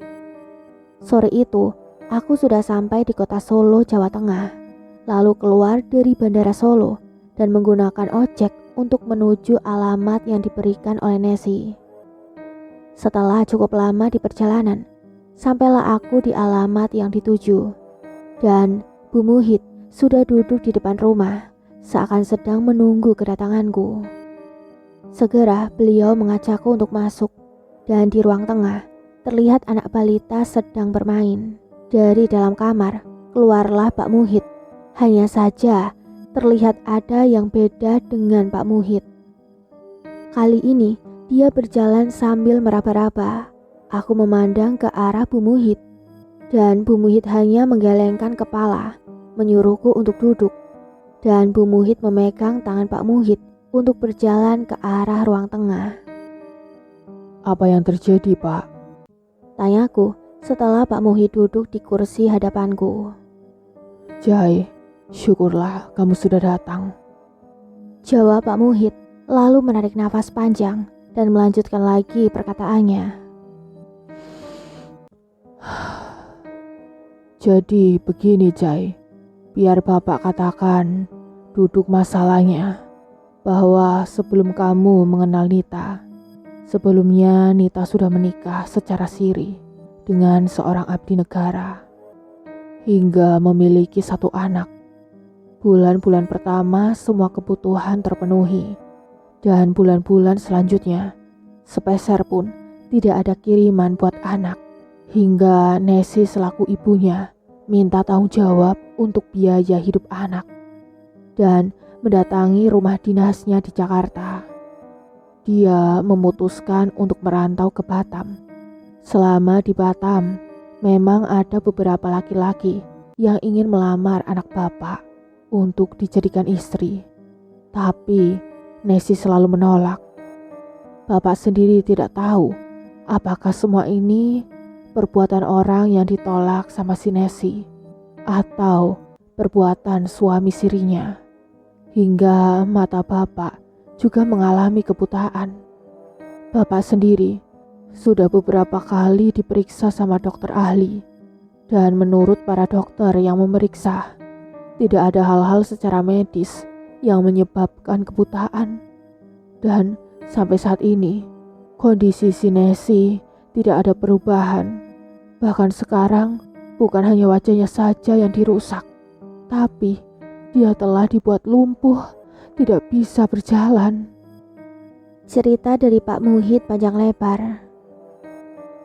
Sore itu, aku sudah sampai di kota Solo, Jawa Tengah, lalu keluar dari Bandara Solo dan menggunakan ojek untuk menuju alamat yang diberikan oleh Nessie. Setelah cukup lama di perjalanan, sampailah aku di alamat yang dituju. Dan Bu Muhid sudah duduk di depan rumah, seakan sedang menunggu kedatanganku. Segera beliau mengajakku untuk masuk, dan di ruang tengah terlihat anak balita sedang bermain. Dari dalam kamar, keluarlah Pak Muhid. Hanya saja terlihat ada yang beda dengan Pak Muhid. Kali ini dia berjalan sambil meraba-raba. Aku memandang ke arah Bu Muhid, dan Bu Muhid hanya menggelengkan kepala, menyuruhku untuk duduk. Dan Bu Muhid memegang tangan Pak Muhid untuk berjalan ke arah ruang tengah. Apa yang terjadi, Pak? Tanyaku setelah Pak Muhid duduk di kursi hadapanku. Jai, syukurlah kamu sudah datang. Jawab Pak Muhid, lalu menarik nafas panjang dan melanjutkan lagi perkataannya. Jadi begini, Jai. Biar Bapak katakan duduk masalahnya, bahwa sebelum kamu mengenal Nita, sebelumnya Nita sudah menikah secara siri dengan seorang abdi negara hingga memiliki satu anak. Bulan-bulan pertama semua kebutuhan terpenuhi, dan bulan-bulan selanjutnya sepeser pun tidak ada kiriman buat anak, hingga Nessie selaku ibunya minta tanggung jawab untuk biaya hidup anak dan mendatangi rumah dinasnya di Jakarta. Dia memutuskan untuk merantau ke Batam. Selama di Batam, memang ada beberapa laki-laki yang ingin melamar anak bapak untuk dijadikan istri. Tapi Nessie selalu menolak. Bapak sendiri tidak tahu apakah semua ini perbuatan orang yang ditolak sama si Nessie atau perbuatan suami sirinya. Hingga mata bapak juga mengalami kebutaan. Bapak sendiri sudah beberapa kali diperiksa sama dokter ahli, dan menurut para dokter yang memeriksa, tidak ada hal-hal secara medis yang menyebabkan kebutaan. Dan sampai saat ini, kondisi si Nessie tidak ada perubahan. Bahkan sekarang, bukan hanya wajahnya saja yang dirusak, tapi dia telah dibuat lumpuh, tidak bisa berjalan. Cerita dari Pak Muhid panjang lebar.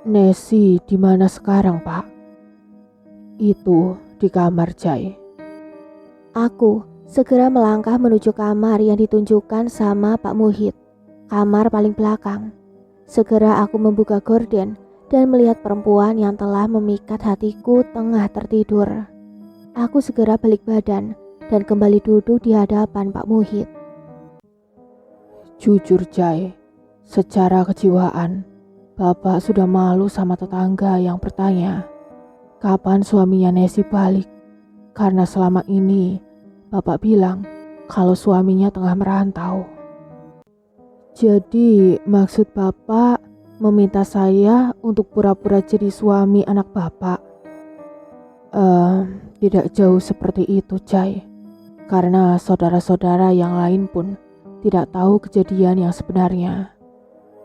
Nessie di mana sekarang, Pak? Itu di kamar, Jai. Aku segera melangkah menuju kamar yang ditunjukkan sama Pak Muhid. Kamar paling belakang. Segera aku membuka gorden dan melihat perempuan yang telah memikat hatiku tengah tertidur. Aku segera balik badan dan kembali duduk di hadapan Pak Muhid. Jujur, Jai, secara kejiwaan, Bapak sudah malu sama tetangga yang bertanya, kapan suaminya Nesi balik? Karena selama ini Bapak bilang kalau suaminya tengah merantau. Jadi maksud Bapak meminta saya untuk pura-pura jadi suami anak Bapak? Tidak jauh seperti itu, Cai. Karena saudara-saudara yang lain pun tidak tahu kejadian yang sebenarnya.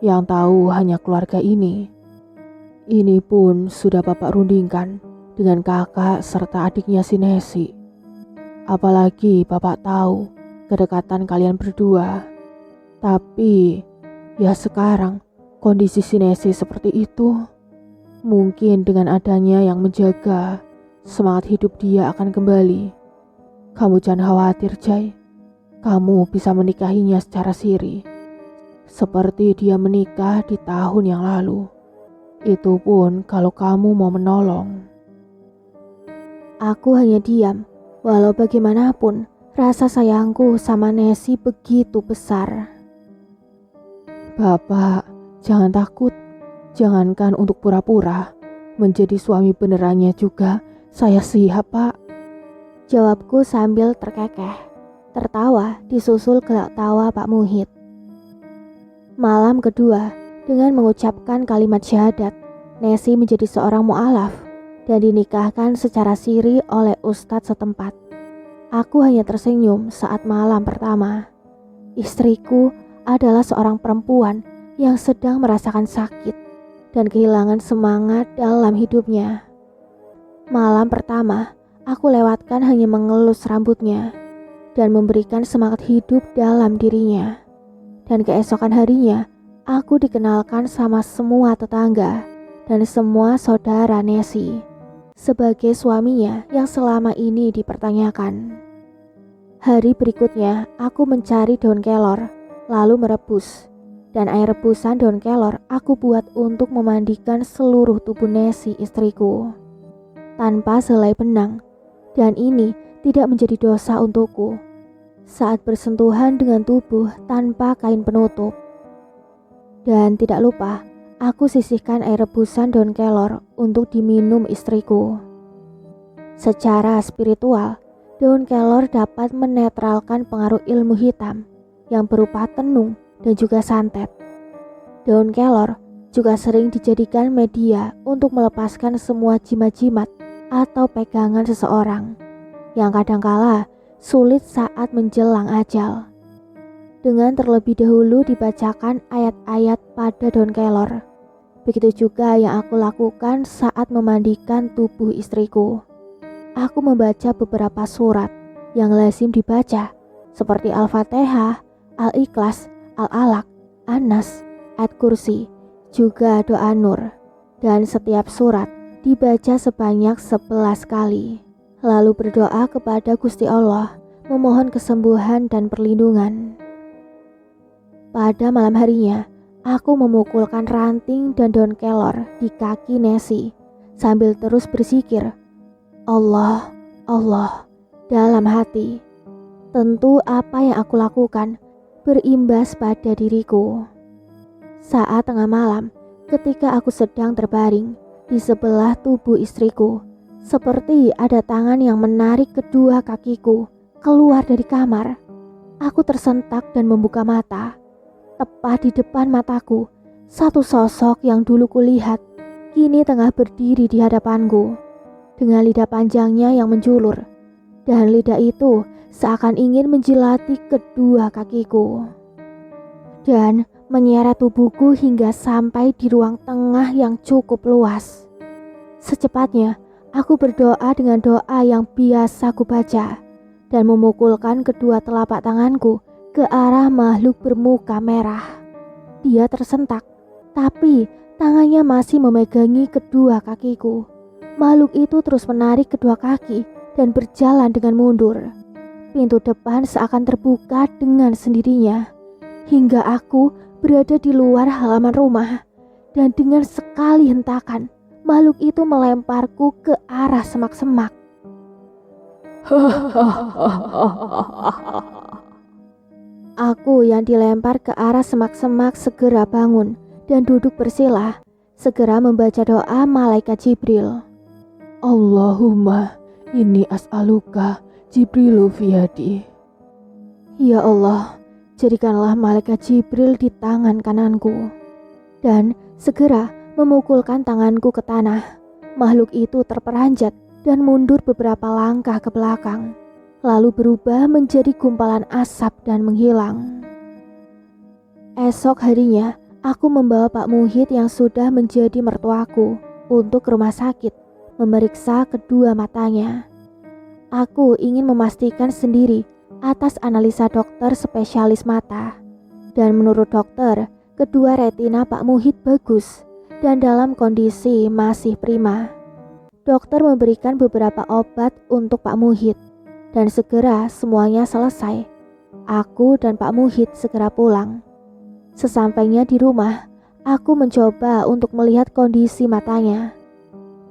Yang tahu hanya keluarga ini. Ini pun sudah Bapak rundingkan dengan kakak serta adiknya si Nesi. Apalagi Bapak tahu kedekatan kalian berdua. Tapi ya sekarang kondisi si Nesi seperti itu. Mungkin dengan adanya yang menjaga, semangat hidup dia akan kembali. Kamu jangan khawatir, Jai. Kamu bisa menikahinya secara siri. Seperti dia menikah di tahun yang lalu. Itu pun kalau kamu mau menolong. Aku hanya diam, walau bagaimanapun rasa sayangku sama Nesi begitu besar. Bapak, jangan takut. Jangankan untuk pura-pura, menjadi suami benerannya juga saya siap, Pak. Jawabku sambil terkekeh. Tertawa disusul gelak tawa Pak Muhid. Malam kedua, dengan mengucapkan kalimat syahadat, Nesi menjadi seorang mu'alaf dan dinikahkan secara siri oleh ustadz setempat. Aku hanya tersenyum saat malam pertama. Istriku adalah seorang perempuan yang sedang merasakan sakit dan kehilangan semangat dalam hidupnya. Malam pertama, aku lewatkan hanya mengelus rambutnya dan memberikan semangat hidup dalam dirinya. Dan keesokan harinya, aku dikenalkan sama semua tetangga dan semua saudara Nesi sebagai suaminya yang selama ini dipertanyakan. Hari berikutnya, aku mencari daun kelor, lalu merebus. Dan air rebusan daun kelor aku buat untuk memandikan seluruh tubuh Nesi istriku. Tanpa selai benang, dan ini tidak menjadi dosa untukku saat bersentuhan dengan tubuh tanpa kain penutup. Dan tidak lupa, aku sisihkan air rebusan daun kelor untuk diminum istriku. Secara spiritual, daun kelor dapat menetralkan pengaruh ilmu hitam yang berupa tenung dan juga santet. Daun kelor juga sering dijadikan media untuk melepaskan semua jimat-jimat atau pegangan seseorang yang kadangkala sulit saat menjelang ajal. Dengan terlebih dahulu dibacakan ayat-ayat pada daun kelor. Begitu juga yang aku lakukan saat memandikan tubuh istriku. Aku membaca beberapa surat yang lazim dibaca seperti Al-Fatihah, Al-Ikhlas, Al-Alaq, An-Nas, Ayat Kursi, juga doa Nur. Dan setiap surat dibaca sebanyak 11 kali. Lalu berdoa kepada Gusti Allah, memohon kesembuhan dan perlindungan. Pada malam harinya, aku memukulkan ranting dan daun kelor di kaki Nesi sambil terus berzikir, Allah, Allah, dalam hati. Tentu apa yang aku lakukan berimbas pada diriku. Saat tengah malam, ketika aku sedang terbaring di sebelah tubuh istriku, seperti ada tangan yang menarik kedua kakiku keluar dari kamar. Aku tersentak dan membuka mata. Tepat di depan mataku, satu sosok yang dulu kulihat kini tengah berdiri di hadapanku dengan lidah panjangnya yang menjulur, dan lidah itu seakan ingin menjilati kedua kakiku dan menyeret tubuhku hingga sampai di ruang tengah yang cukup luas. Secepatnya aku berdoa dengan doa yang biasa kubaca dan memukulkan kedua telapak tanganku ke arah makhluk bermuka merah. Dia tersentak, tapi tangannya masih memegangi kedua kakiku. Makhluk itu terus menarik kedua kaki dan berjalan dengan mundur. Pintu depan seakan terbuka dengan sendirinya, hingga aku berada di luar halaman rumah. Dan dengan sekali hentakan, makhluk itu melemparku ke arah semak-semak. Aku yang dilempar ke arah semak-semak segera bangun dan duduk bersila segera membaca doa malaikat Jibril. Allahumma inni as'aluka Jibrilu fiyadi. Ya Allah, jadikanlah malaikat Jibril di tangan kananku. Dan segera memukulkan tanganku ke tanah. Makhluk itu terperanjat dan mundur beberapa langkah ke belakang, lalu berubah menjadi gumpalan asap dan menghilang. Esok harinya, aku membawa Pak Muhid yang sudah menjadi mertuaku untuk ke rumah sakit, memeriksa kedua matanya. Aku ingin memastikan sendiri atas analisa dokter spesialis mata. Dan menurut dokter, kedua retina Pak Muhid bagus dan dalam kondisi masih prima. Dokter memberikan beberapa obat untuk Pak Muhid dan segera semuanya selesai. Aku dan Pak Muhid segera pulang. Sesampainya di rumah, aku mencoba untuk melihat kondisi matanya.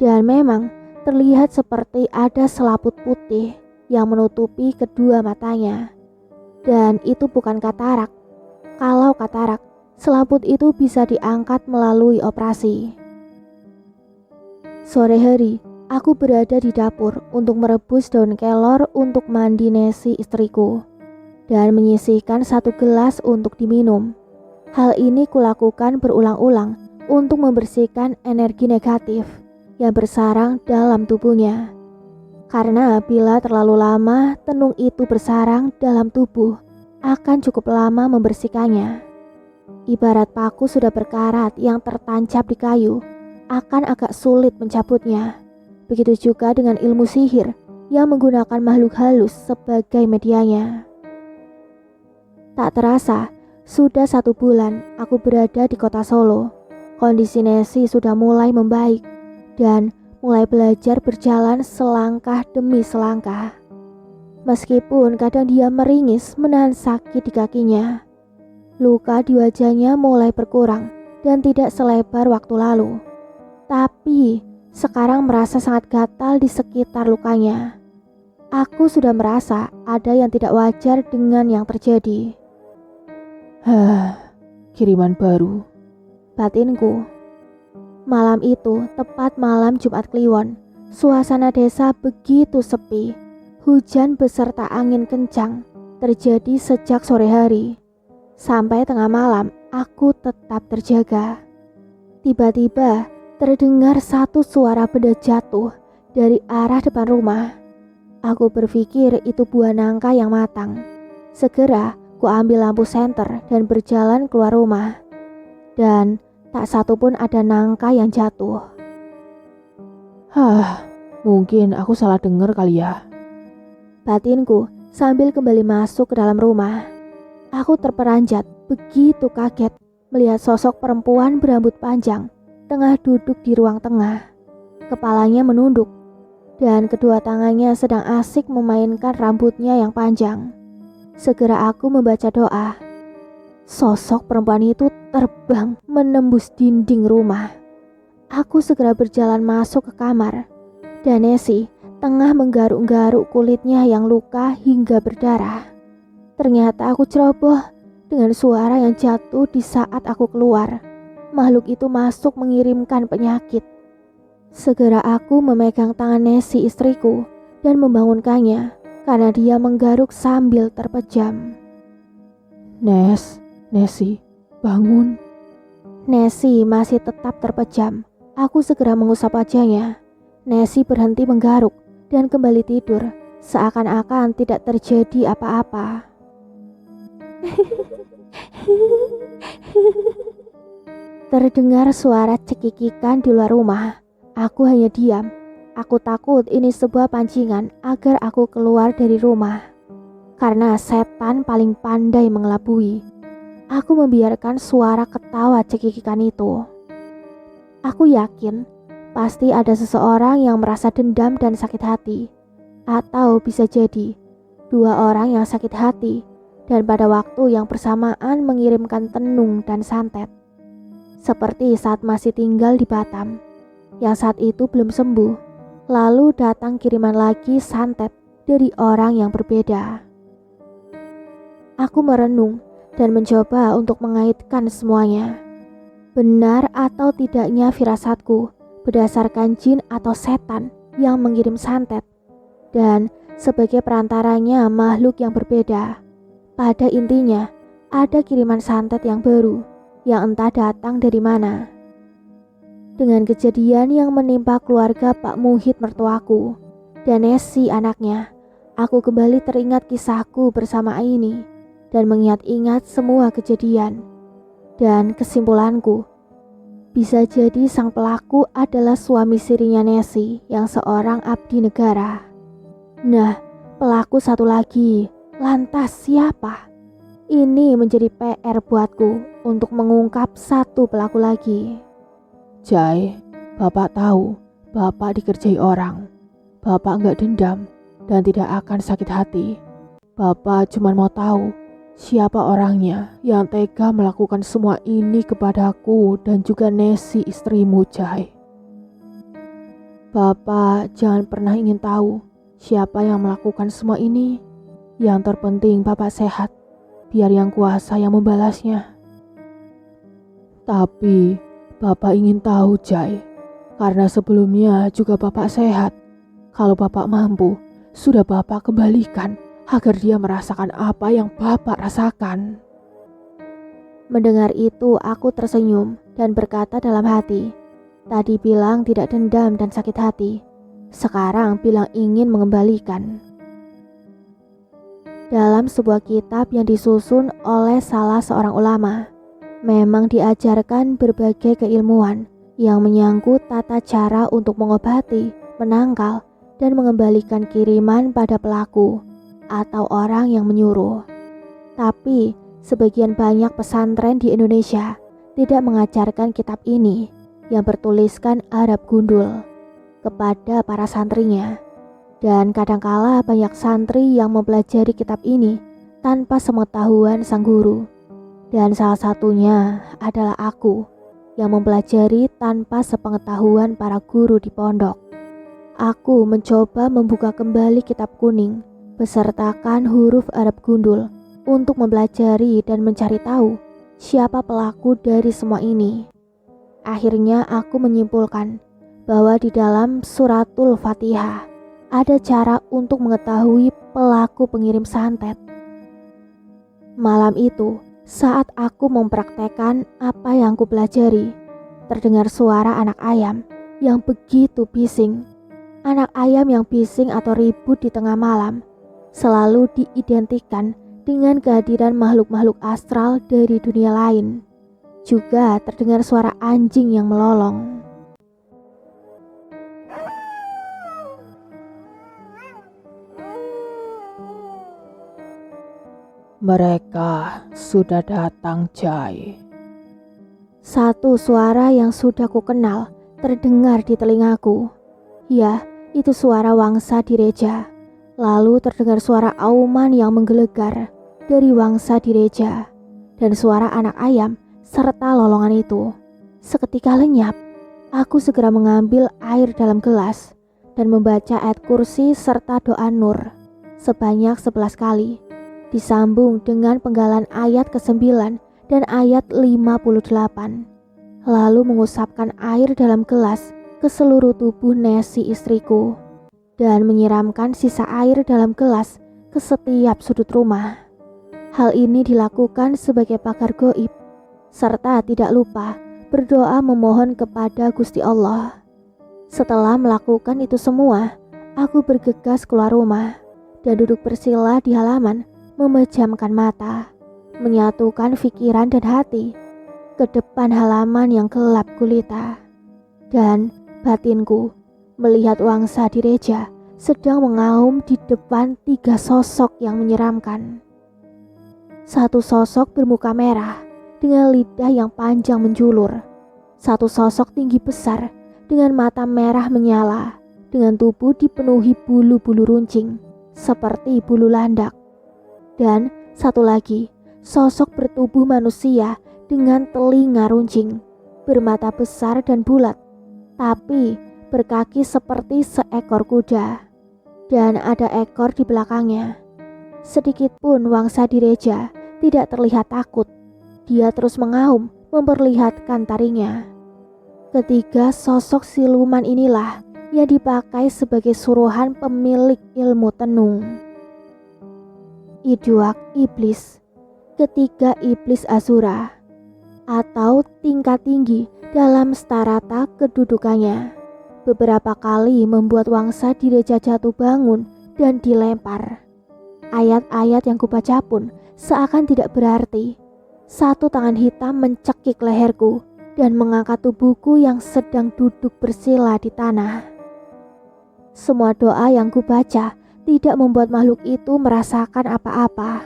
Dan memang terlihat seperti ada selaput putih yang menutupi kedua matanya. Dan itu bukan katarak. Kalau katarak, selaput itu bisa diangkat melalui operasi. Sore hari, aku berada di dapur untuk merebus daun kelor untuk mandi Nesi istriku dan menyisihkan 1 gelas untuk diminum. Hal ini kulakukan berulang-ulang untuk membersihkan energi negatif yang bersarang dalam tubuhnya. Karena bila terlalu lama tenung itu bersarang dalam tubuh, akan cukup lama membersihkannya. Ibarat paku sudah berkarat yang tertancap di kayu, akan agak sulit mencabutnya. Begitu juga dengan ilmu sihir yang menggunakan makhluk halus sebagai medianya. Tak terasa, sudah 1 bulan aku berada di kota Solo. Kondisi Nesi sudah mulai membaik dan mulai belajar berjalan selangkah demi selangkah. Meskipun kadang dia meringis menahan sakit di kakinya. Luka di wajahnya mulai berkurang dan tidak selebar waktu lalu. Tapi sekarang merasa sangat gatal di sekitar lukanya. Aku sudah merasa ada yang tidak wajar dengan yang terjadi. Kiriman baru, batinku. Malam itu tepat malam Jumat Kliwon. Suasana desa begitu sepi. Hujan beserta angin kencang terjadi sejak sore hari. Sampai tengah malam aku tetap terjaga. Tiba-tiba terdengar satu suara benda jatuh dari arah depan rumah. Aku berpikir itu buah nangka yang matang. Segera ku ambil lampu senter dan berjalan keluar rumah. Dan tak satu pun ada nangka yang jatuh. Mungkin aku salah dengar kali ya, batinku sambil kembali masuk ke dalam rumah. Aku terperanjat, begitu kaget melihat sosok perempuan berambut panjang tengah duduk di ruang tengah. Kepalanya menunduk dan kedua tangannya sedang asik memainkan rambutnya yang panjang. Segera aku membaca doa. Sosok perempuan itu terbang menembus dinding rumah. Aku segera berjalan masuk ke kamar dan Nesi tengah menggaruk-garuk kulitnya yang luka hingga berdarah. Ternyata aku ceroboh dengan suara yang jatuh di saat aku keluar. Makhluk itu masuk mengirimkan penyakit. Segera aku memegang tangan Nesi istriku dan membangunkannya karena dia menggaruk sambil terpejam. Nesi, bangun. Nesi masih tetap terpejam. Aku segera mengusap wajahnya. Nesi berhenti menggaruk dan kembali tidur seakan-akan tidak terjadi apa-apa. Terdengar suara cekikikan di luar rumah. Aku hanya diam. Aku takut ini sebuah pancingan agar aku keluar dari rumah. Karena setan paling pandai mengelabui. Aku membiarkan suara ketawa cekikikan itu. Aku yakin pasti ada seseorang yang merasa dendam dan sakit hati. Atau bisa jadi 2 orang yang sakit hati dan pada waktu yang bersamaan mengirimkan tenung dan santet. Seperti saat masih tinggal di Batam, yang saat itu belum sembuh. Lalu datang kiriman lagi santet dari orang yang berbeda. Aku merenung dan mencoba untuk mengaitkan semuanya. benar atau tidaknya firasatku berdasarkan jin atau setan yang mengirim santet, dan sebagai perantaranya makhluk yang berbeda. Pada intinya, ada kiriman santet yang baru yang entah datang dari mana. Dengan kejadian yang menimpa keluarga Pak Muhid mertuaku dan Nesi anaknya, aku kembali teringat kisahku bersama Aini dan mengingat-ingat semua kejadian. Dan kesimpulanku, bisa jadi sang pelaku adalah suami sirinya Nesi yang seorang abdi negara. Nah, pelaku satu lagi, lantas siapa? Ini menjadi PR buatku untuk mengungkap satu pelaku lagi. Jai, Bapak tahu Bapak dikerjai orang. Bapak nggak dendam dan tidak akan sakit hati. Bapak cuma mau tahu siapa orangnya yang tega melakukan semua ini kepadaku dan juga Nesi istrimu, Jai. Bapak jangan pernah ingin tahu siapa yang melakukan semua ini. Yang terpenting Bapak sehat, biar yang kuasa yang membalasnya. Tapi Bapak ingin tahu, Jai, karena sebelumnya juga Bapak sehat. Kalau Bapak mampu, sudah Bapak kembalikan agar dia merasakan apa yang Bapak rasakan. Mendengar itu aku tersenyum dan berkata dalam hati, tadi bilang tidak dendam dan sakit hati, sekarang bilang ingin mengembalikan. Dalam sebuah kitab yang disusun oleh salah seorang ulama, memang diajarkan berbagai keilmuan yang menyangkut tata cara untuk mengobati, menangkal, dan mengembalikan kiriman pada pelaku atau orang yang menyuruh. Tapi sebagian banyak pesantren di Indonesia tidak mengajarkan kitab ini yang bertuliskan Arab gundul kepada para santrinya. Dan kadangkala banyak santri yang mempelajari kitab ini tanpa sepengetahuan sang guru. Dan salah satunya adalah aku yang mempelajari tanpa sepengetahuan para guru di pondok. Aku mencoba membuka kembali kitab kuning besertakan huruf Arab gundul untuk mempelajari dan mencari tahu siapa pelaku dari semua ini. Akhirnya aku menyimpulkan bahwa di dalam suratul Fatihah ada cara untuk mengetahui pelaku pengirim santet. Malam itu, saat aku mempraktekkan apa yang ku pelajari, terdengar suara anak ayam yang begitu bising. Anak ayam yang bising atau ribut di tengah malam selalu diidentikan dengan kehadiran makhluk-makhluk astral dari dunia lain. Juga terdengar suara anjing yang melolong. Mereka sudah datang, Jai. Satu suara yang sudah ku kenal terdengar di telingaku. Ya, itu suara Wangsa Direja. Lalu terdengar suara auman yang menggelegar dari Wangsa Direja dan suara anak ayam serta lolongan itu. Seketika lenyap, aku segera mengambil air dalam gelas dan membaca ayat kursi serta doa nur sebanyak 11 kali. Disambung dengan penggalan ayat ke-9 dan ayat 58. Lalu mengusapkan air dalam gelas ke seluruh tubuh Nesi istriku dan menyiramkan sisa air dalam gelas ke setiap sudut rumah. Hal ini dilakukan sebagai pagar goib, serta tidak lupa berdoa memohon kepada Gusti Allah. Setelah melakukan itu semua, aku bergegas keluar rumah dan duduk bersila di halaman, memejamkan mata, menyatukan pikiran dan hati ke depan halaman yang gelap gulita. Dan batinku melihat Wangsa Direja sedang mengaum di depan 3 sosok yang menyeramkan. Satu sosok bermuka merah dengan lidah yang panjang menjulur. Satu sosok tinggi besar dengan mata merah menyala, dengan tubuh dipenuhi bulu-bulu runcing seperti bulu landak. Dan satu lagi, sosok bertubuh manusia dengan telinga runcing, bermata besar dan bulat, tapi berkaki seperti seekor kuda, dan ada ekor di belakangnya. Sedikitpun Wangsa Direja tidak terlihat takut. Dia terus mengaum, memperlihatkan taringnya. Ketiga sosok siluman inilah yang dipakai sebagai suruhan pemilik ilmu tenung. Iduak iblis, ketiga iblis Asura, atau tingkat tinggi dalam starata kedudukannya. Beberapa kali membuat Wangsa Direja jatuh bangun dan dilempar. Ayat-ayat yang kubaca pun seakan tidak berarti. Satu tangan hitam mencekik leherku dan mengangkat tubuhku yang sedang duduk bersila di tanah. Semua doa yang kubaca tidak membuat makhluk itu merasakan apa-apa.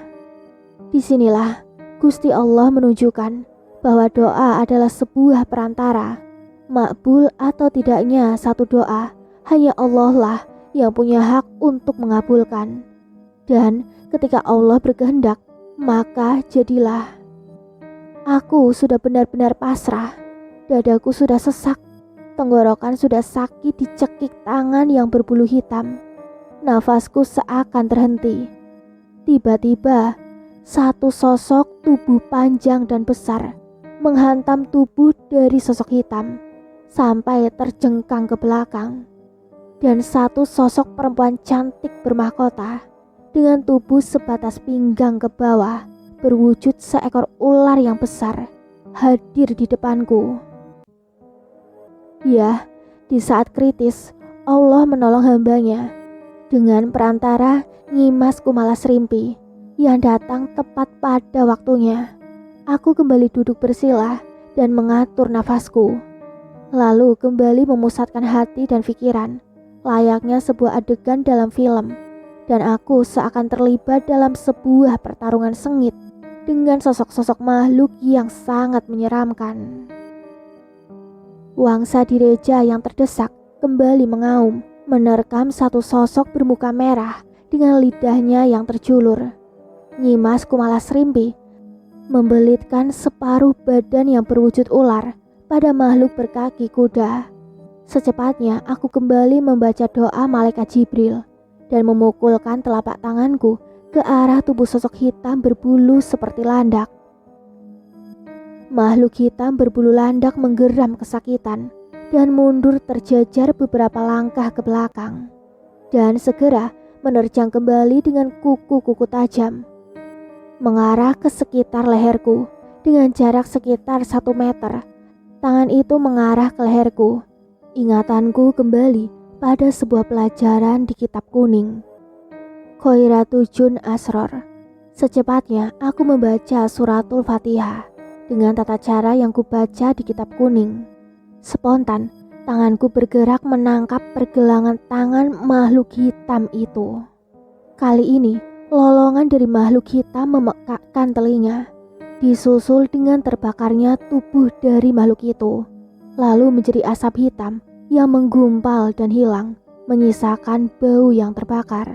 Disinilah Gusti Allah menunjukkan bahwa doa adalah sebuah perantara. Makbul atau tidaknya satu doa, hanya Allah lah yang punya hak untuk mengabulkan. Dan ketika Allah berkehendak, maka jadilah. Aku sudah benar-benar pasrah. Dadaku sudah sesak. Tenggorokan sudah sakit dicekik tangan yang berbulu hitam. Nafasku seakan terhenti. Tiba-tiba, satu sosok tubuh panjang dan besar menghantam tubuh dari sosok hitam sampai terjengkang ke belakang. Dan satu sosok perempuan cantik bermahkota dengan tubuh sebatas pinggang ke bawah, berwujud seekor ular yang besar, hadir di depanku. Ya, di saat kritis, Allah menolong hambanya dengan perantara Nyimas Kumalasrimpi yang datang tepat pada waktunya. Aku kembali duduk bersila dan mengatur nafasku, lalu kembali memusatkan hati dan pikiran, layaknya sebuah adegan dalam film, dan aku seakan terlibat dalam sebuah pertarungan sengit dengan sosok-sosok makhluk yang sangat menyeramkan. Wangsa Direja yang terdesak kembali mengaum, menerkam satu sosok bermuka merah dengan lidahnya yang terjulur. Nyimas Kumalasrimpi membelitkan separuh badan yang berwujud ular pada makhluk berkaki kuda. Secepatnya aku kembali membaca doa malaikat Jibril dan memukulkan telapak tanganku ke arah tubuh sosok hitam berbulu seperti landak. Makhluk hitam berbulu landak menggeram kesakitan dan mundur terjajar beberapa langkah ke belakang, dan segera menerjang kembali dengan kuku-kuku tajam, mengarah ke sekitar leherku dengan jarak sekitar 1 meter. Tangan itu mengarah ke leherku. Ingatanku kembali pada sebuah pelajaran di kitab kuning, Khairatujun Asror. Secepatnya aku membaca suratul Fatihah dengan tata cara yang kubaca di kitab kuning. Spontan, tanganku bergerak menangkap pergelangan tangan makhluk hitam itu. Kali ini, lolongan dari makhluk hitam memekakkan telinga, disusul dengan terbakarnya tubuh dari makhluk itu, lalu menjadi asap hitam yang menggumpal dan hilang, menyisakan bau yang terbakar.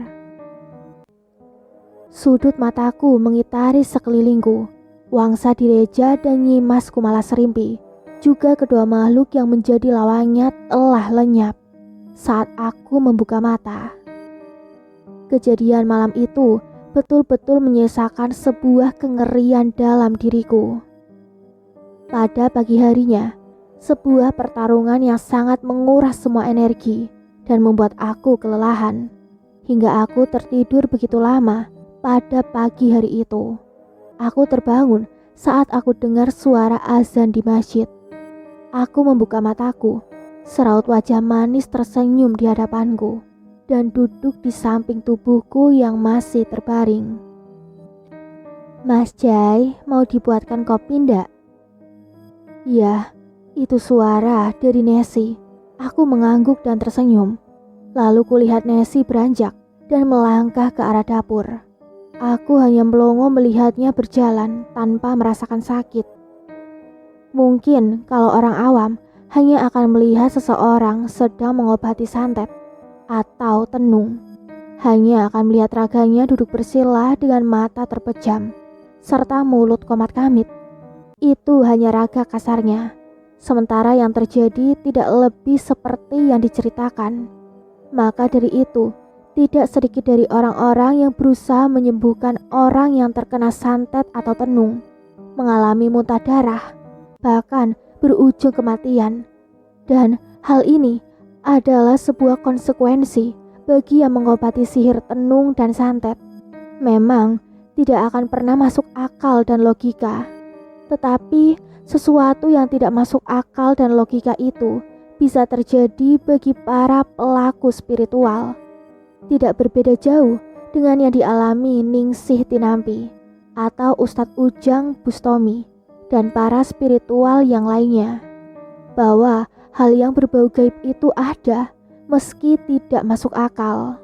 Sudut mataku mengitari sekelilingku. Wangsa Direja dan Nyimas Kumalasrimpi, juga kedua makhluk yang menjadi lawannya telah lenyap saat aku membuka mata. Kejadian malam itu betul-betul menyisakan sebuah kengerian dalam diriku. Pada pagi harinya, sebuah pertarungan yang sangat menguras semua energi dan membuat aku kelelahan, hingga aku tertidur begitu lama. Pada pagi hari itu, aku terbangun saat aku dengar suara azan di masjid. Aku membuka mataku, seraut wajah manis tersenyum di hadapanku dan duduk di samping tubuhku yang masih terbaring. "Mas Jai, mau dibuatkan kopi ndak?" Ya, itu suara dari Nesi. Aku mengangguk dan tersenyum. Lalu kulihat Nesi beranjak dan melangkah ke arah dapur. Aku hanya melongo melihatnya berjalan tanpa merasakan sakit. Mungkin kalau orang awam hanya akan melihat seseorang sedang mengobati santet atau tenung, hanya akan melihat raganya duduk bersila dengan mata terpejam serta mulut komat kamit. Itu hanya raga kasarnya, sementara yang terjadi tidak lebih seperti yang diceritakan. Maka dari itu, tidak sedikit dari orang-orang yang berusaha menyembuhkan orang yang terkena santet atau tenung mengalami muntah darah, bahkan berujung kematian. Dan hal ini adalah sebuah konsekuensi bagi yang mengobati sihir tenung dan santet. Memang tidak akan pernah masuk akal dan logika, tetapi sesuatu yang tidak masuk akal dan logika itu bisa terjadi bagi para pelaku spiritual. Tidak berbeda jauh dengan yang dialami Ningsih Tinampi atau Ustadz Ujang Bustomi dan para spiritual yang lainnya, bahwa hal yang berbau gaib itu ada meski tidak masuk akal.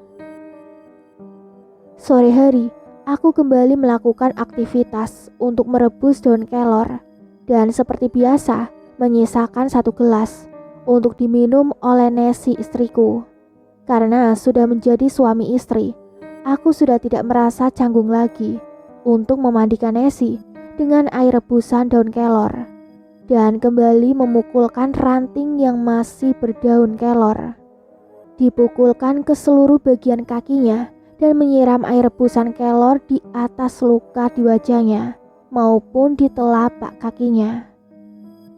Sore hari, aku kembali melakukan aktivitas untuk merebus daun kelor dan seperti biasa menyisakan 1 gelas untuk diminum oleh Nesi istriku. Karena sudah menjadi suami istri, aku sudah tidak merasa canggung lagi untuk memandikan Nesi dengan air rebusan daun kelor dan kembali memukulkan ranting yang masih berdaun kelor. Dipukulkan ke seluruh bagian kakinya dan menyiram air rebusan kelor di atas luka di wajahnya maupun di telapak kakinya.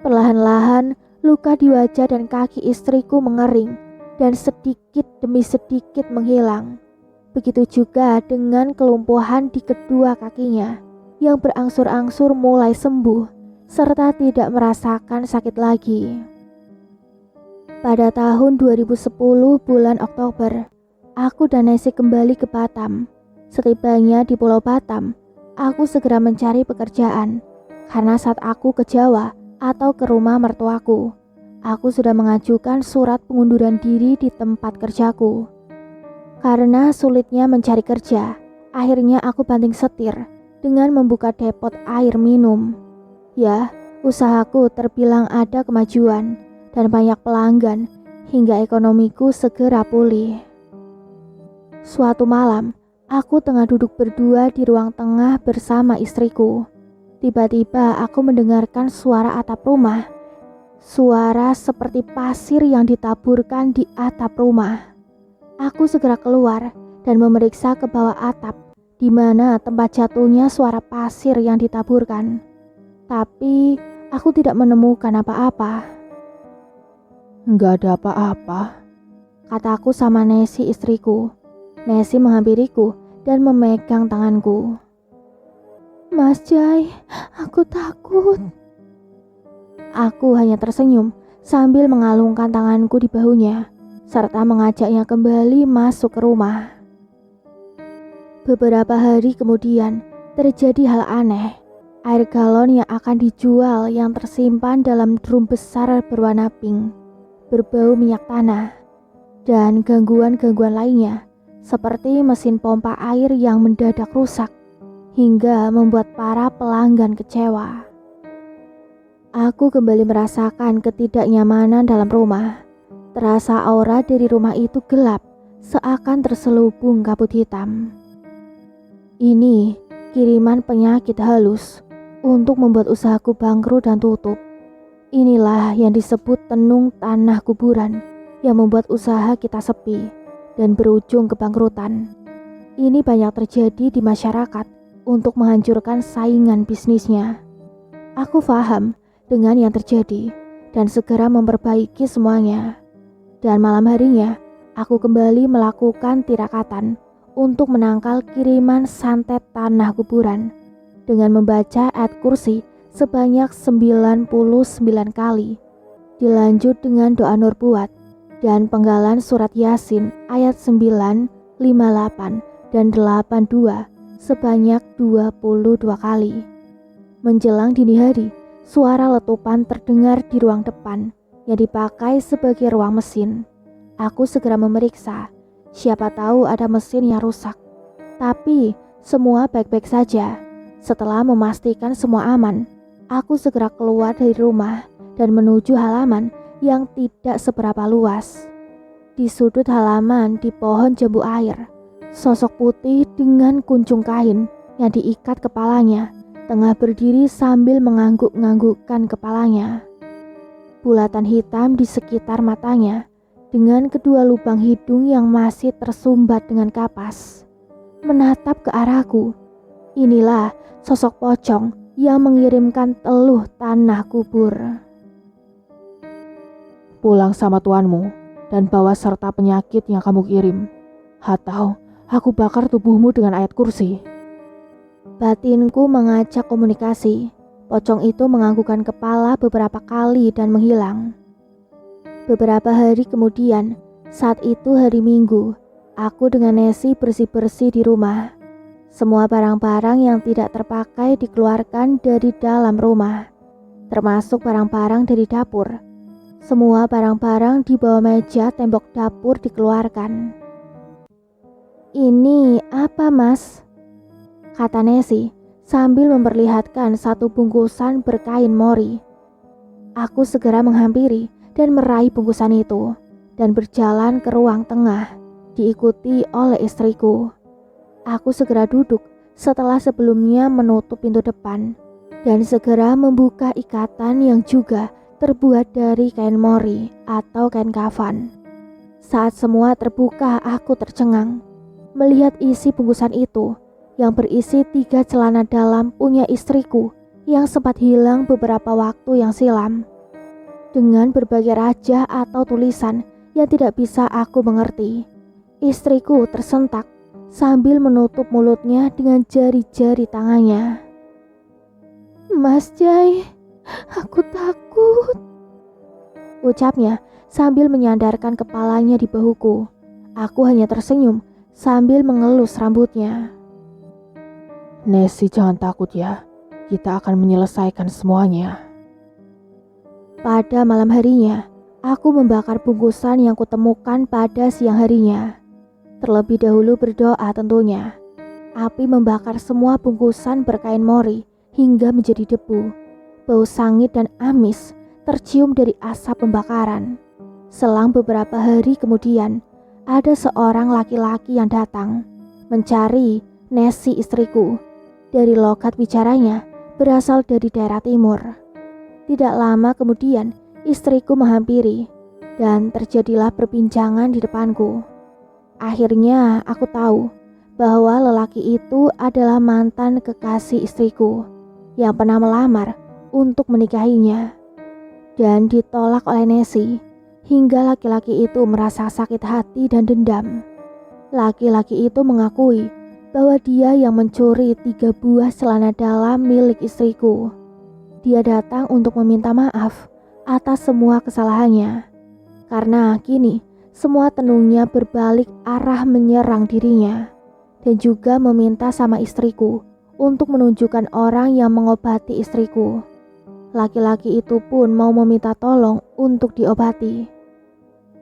Perlahan-lahan luka di wajah dan kaki istriku mengering dan sedikit demi sedikit menghilang. Begitu juga dengan kelumpuhan di kedua kakinya yang berangsur-angsur mulai sembuh serta tidak merasakan sakit lagi. Pada tahun 2010 bulan Oktober, aku dan Nesi kembali ke Batam. Setibanya di Pulau Batam, aku segera mencari pekerjaan karena saat aku ke Jawa atau ke rumah mertuaku, aku sudah mengajukan surat pengunduran diri di tempat kerjaku. Karena sulitnya mencari kerja, akhirnya aku banting setir dengan membuka depot air minum. Ya, usahaku terbilang ada kemajuan dan banyak pelanggan hingga ekonomiku segera pulih. Suatu malam, aku tengah duduk berdua di ruang tengah bersama istriku. Tiba-tiba aku mendengarkan suara atap rumah. Suara seperti pasir yang ditaburkan di atap rumah. Aku segera keluar dan memeriksa ke bawah atap di mana tempat jatuhnya suara pasir yang ditaburkan. Tapi aku tidak menemukan apa-apa. Nggak ada apa-apa, kataku sama Nesi istriku. Nesi menghampiriku dan memegang tanganku. Mas Jai, aku takut. Aku hanya tersenyum sambil mengalungkan tanganku di bahunya serta mengajaknya kembali masuk ke rumah. Beberapa hari kemudian terjadi hal aneh. Air galon yang akan dijual yang tersimpan dalam drum besar berwarna pink, berbau minyak tanah, dan gangguan-gangguan lainnya seperti mesin pompa air yang mendadak rusak hingga membuat para pelanggan kecewa. Aku kembali merasakan ketidaknyamanan dalam rumah. Terasa aura dari rumah itu gelap, seakan terselubung kabut hitam. Ini kiriman penyakit halus untuk membuat usahaku bangkrut dan tutup. Inilah yang disebut tenung tanah kuburan yang membuat usaha kita sepi dan berujung kebangkrutan. Ini banyak terjadi di masyarakat untuk menghancurkan saingan bisnisnya. Aku paham dengan yang terjadi dan segera memperbaiki semuanya. Dan malam harinya, aku kembali melakukan tirakatan untuk menangkal kiriman santet tanah kuburan dengan membaca ayat kursi sebanyak 99 kali. Dilanjut dengan doa nurbuat dan penggalan surat Yasin ayat 9, 58, dan 82 sebanyak 22 kali. Menjelang dini hari, suara letupan terdengar di ruang depan yang dipakai sebagai ruang mesin. Aku segera memeriksa, siapa tahu ada mesin yang rusak. Tapi semua baik-baik saja. Setelah memastikan semua aman, aku segera keluar dari rumah dan menuju halaman yang tidak seberapa luas. Di sudut halaman di pohon jambu air, sosok putih dengan kuncung kain yang diikat kepalanya tengah berdiri sambil mengangguk-nganggukkan kepalanya. Bulatan hitam di sekitar matanya dengan kedua lubang hidung yang masih tersumbat dengan kapas menatap ke arahku. Inilah sosok pocong yang mengirimkan teluh tanah kubur. Pulang sama tuanmu dan bawa serta penyakit yang kamu kirim. Atau aku bakar tubuhmu dengan ayat kursi. Batinku mengajak komunikasi. Pocong itu menganggukkan kepala beberapa kali dan menghilang. Beberapa hari kemudian, saat itu hari Minggu, aku dengan Nesi bersih-bersih di rumah. Semua barang-barang yang tidak terpakai dikeluarkan dari dalam rumah, termasuk barang-barang dari dapur. Semua barang-barang di bawah meja tembok dapur dikeluarkan. "Ini apa, Mas?" kata Nesi sambil memperlihatkan satu bungkusan berkain mori. Aku segera menghampiri dan meraih bungkusan itu dan berjalan ke ruang tengah, diikuti oleh istriku. Aku segera duduk setelah sebelumnya menutup pintu depan dan segera membuka ikatan yang juga terbuat dari kain mori atau kain kafan. Saat semua terbuka, aku tercengang melihat isi bungkusan itu yang berisi 3 celana dalam punya istriku yang sempat hilang beberapa waktu yang silam, dengan berbagai raja atau tulisan yang tidak bisa aku mengerti. Istriku tersentak sambil menutup mulutnya dengan jari-jari tangannya. "Mas Jai, aku takut," ucapnya sambil menyandarkan kepalanya di bahuku. Aku hanya tersenyum sambil mengelus rambutnya. Nesi, jangan takut ya. Kita akan menyelesaikan semuanya. Pada malam harinya, aku membakar bungkusan yang kutemukan pada siang harinya. Terlebih dahulu berdoa tentunya. Api membakar semua bungkusan berkain mori hingga menjadi debu. Bau sangit dan amis tercium dari asap pembakaran. Selang beberapa hari kemudian, ada seorang laki-laki yang datang mencari Nesi istriku. Dari logat bicaranya berasal dari daerah timur. Tidak lama kemudian istriku menghampiri dan terjadilah perbincangan di depanku. Akhirnya aku tahu bahwa lelaki itu adalah mantan kekasih istriku yang pernah melamar untuk menikahinya dan ditolak oleh Nesi hingga laki-laki itu merasa sakit hati dan dendam. Laki-laki itu mengakui bahwa dia yang mencuri 3 buah celana dalam milik istriku. Dia datang untuk meminta maaf atas semua kesalahannya, karena kini semua tenungnya berbalik arah menyerang dirinya, dan juga meminta sama istriku untuk menunjukkan orang yang mengobati istriku. Laki-laki itu pun mau meminta tolong untuk diobati.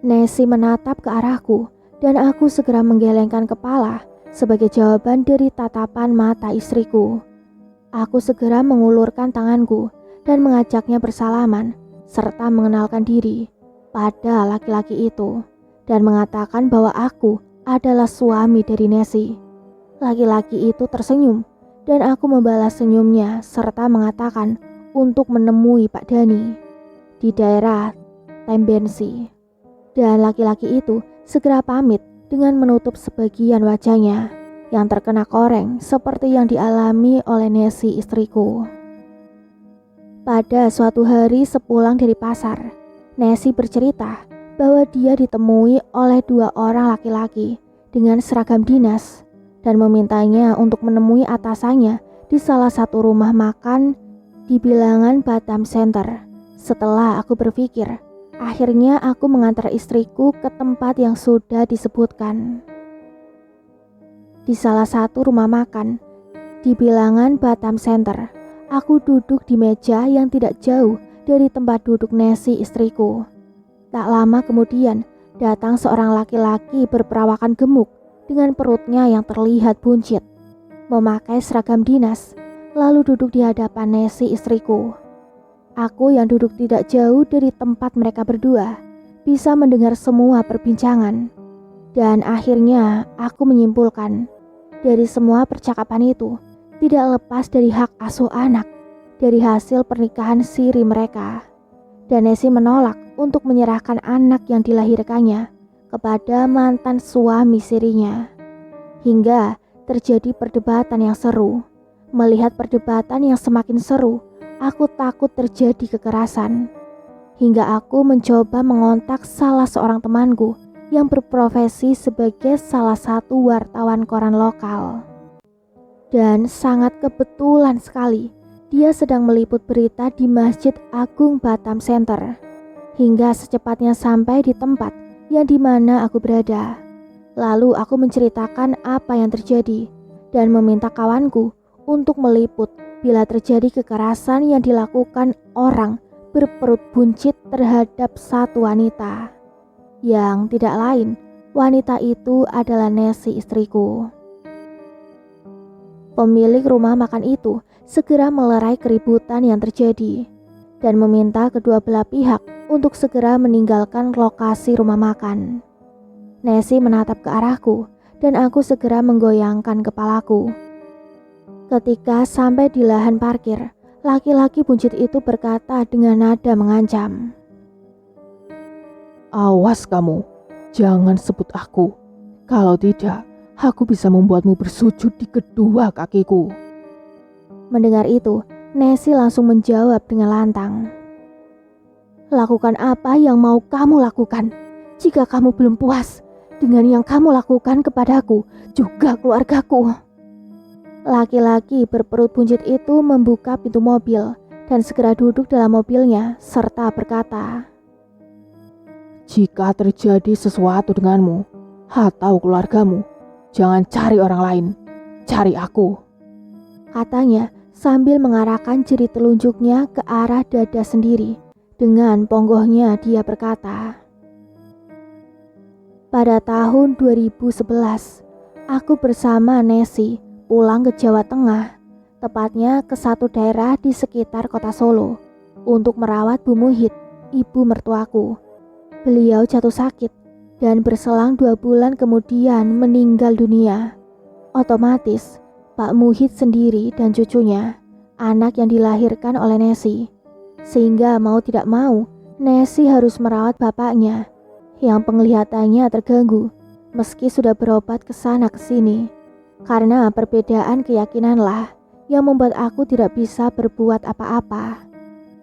Nesi menatap ke arahku dan aku segera menggelengkan kepala sebagai jawaban dari tatapan mata istriku. Aku segera mengulurkan tanganku dan mengajaknya bersalaman serta mengenalkan diri pada laki-laki itu dan mengatakan bahwa aku adalah suami dari Nesi. Laki-laki itu tersenyum dan aku membalas senyumnya serta mengatakan untuk menemui Pak Dani di daerah Tembensi. Dan laki-laki itu segera pamit dengan menutup sebagian wajahnya yang terkena koreng seperti yang dialami oleh Nesi istriku. Pada suatu hari sepulang dari pasar, Nesi bercerita bahwa dia ditemui oleh 2 orang laki-laki dengan seragam dinas dan memintanya untuk menemui atasannya di salah satu rumah makan di bilangan Batam Center. Setelah aku berpikir, akhirnya aku mengantar istriku ke tempat yang sudah disebutkan. Di salah satu rumah makan di bilangan Batam Center, aku duduk di meja yang tidak jauh dari tempat duduk Nesi istriku. Tak lama kemudian datang seorang laki-laki berperawakan gemuk dengan perutnya yang terlihat buncit, memakai seragam dinas, lalu duduk di hadapan Nesi istriku. Aku yang duduk tidak jauh dari tempat mereka berdua bisa mendengar semua perbincangan. Dan akhirnya aku menyimpulkan dari semua percakapan itu tidak lepas dari hak asuh anak dari hasil pernikahan siri mereka. Dan Nesi menolak untuk menyerahkan anak yang dilahirkannya kepada mantan suami sirinya. Hingga terjadi perdebatan yang seru. Melihat perdebatan yang semakin seru, aku takut terjadi kekerasan. Hingga aku mencoba mengontak salah seorang temanku yang berprofesi sebagai salah satu wartawan koran lokal. Dan sangat kebetulan sekali, dia sedang meliput berita di Masjid Agung Batam Center. Hingga secepatnya sampai di tempat yang dimana aku berada. Lalu aku menceritakan apa yang terjadi dan meminta kawanku untuk meliput bila terjadi kekerasan yang dilakukan orang berperut buncit terhadap satu wanita. Yang tidak lain, wanita itu adalah Nesi, istriku. Pemilik rumah makan itu segera melerai keributan yang terjadi dan meminta kedua belah pihak untuk segera meninggalkan lokasi rumah makan. Nesi menatap ke arahku dan aku segera menggoyangkan kepalaku. Ketika sampai di lahan parkir, laki-laki buncit itu berkata dengan nada mengancam. Awas kamu, jangan sebut aku. Kalau tidak, aku bisa membuatmu bersujud di kedua kakiku. Mendengar itu, Nesi langsung menjawab dengan lantang. Lakukan apa yang mau kamu lakukan. Jika kamu belum puas dengan yang kamu lakukan kepadaku, juga keluargaku. Laki-laki berperut buncit itu membuka pintu mobil dan segera duduk dalam mobilnya serta berkata, Jika terjadi sesuatu denganmu atau keluargamu, jangan cari orang lain, cari aku. Katanya sambil mengarahkan jari telunjuknya ke arah dada sendiri. Dengan ponggohnya dia berkata, pada tahun 2011, aku bersama Nesi pulang ke Jawa Tengah, tepatnya ke satu daerah di sekitar kota Solo, untuk merawat Bu Muhid, ibu mertuaku. Beliau jatuh sakit dan berselang 2 bulan kemudian meninggal dunia. Otomatis, Pak Muhid sendiri dan cucunya, anak yang dilahirkan oleh Nesi. Sehingga mau tidak mau, Nesi harus merawat bapaknya yang penglihatannya terganggu meski sudah berobat ke sana ke sini. Karena perbedaan keyakinanlah yang membuat aku tidak bisa berbuat apa-apa.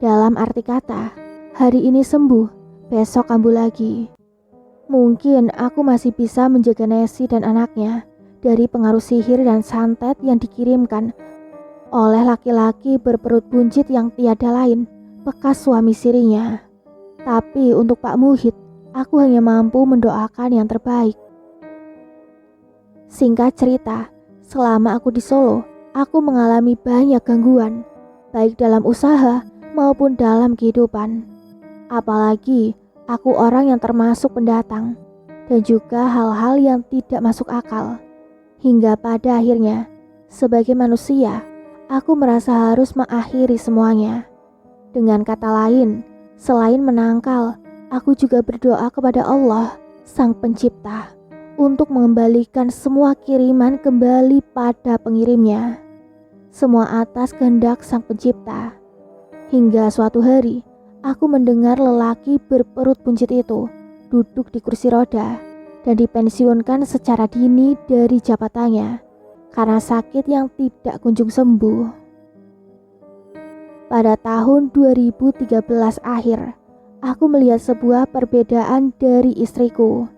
Dalam arti kata, hari ini sembuh, besok kambuh lagi. Mungkin aku masih bisa menjaga Nesi dan anaknya dari pengaruh sihir dan santet yang dikirimkan oleh laki-laki berperut buncit yang tiada lain, bekas suami sirinya. Tapi untuk Pak Muhid, aku hanya mampu mendoakan yang terbaik. Singkat cerita, selama aku di Solo, aku mengalami banyak gangguan, baik dalam usaha maupun dalam kehidupan. Apalagi aku orang yang termasuk pendatang, dan juga hal-hal yang tidak masuk akal. Hingga pada akhirnya, sebagai manusia, aku merasa harus mengakhiri semuanya. Dengan kata lain, selain menangkal, aku juga berdoa kepada Allah, Sang Pencipta, untuk mengembalikan semua kiriman kembali pada pengirimnya. Semua atas kehendak Sang Pencipta. Hingga suatu hari, aku mendengar lelaki berperut buncit itu duduk di kursi roda dan dipensiunkan secara dini dari jabatannya karena sakit yang tidak kunjung sembuh. Pada tahun 2013 akhir, aku melihat sebuah perbedaan dari istriku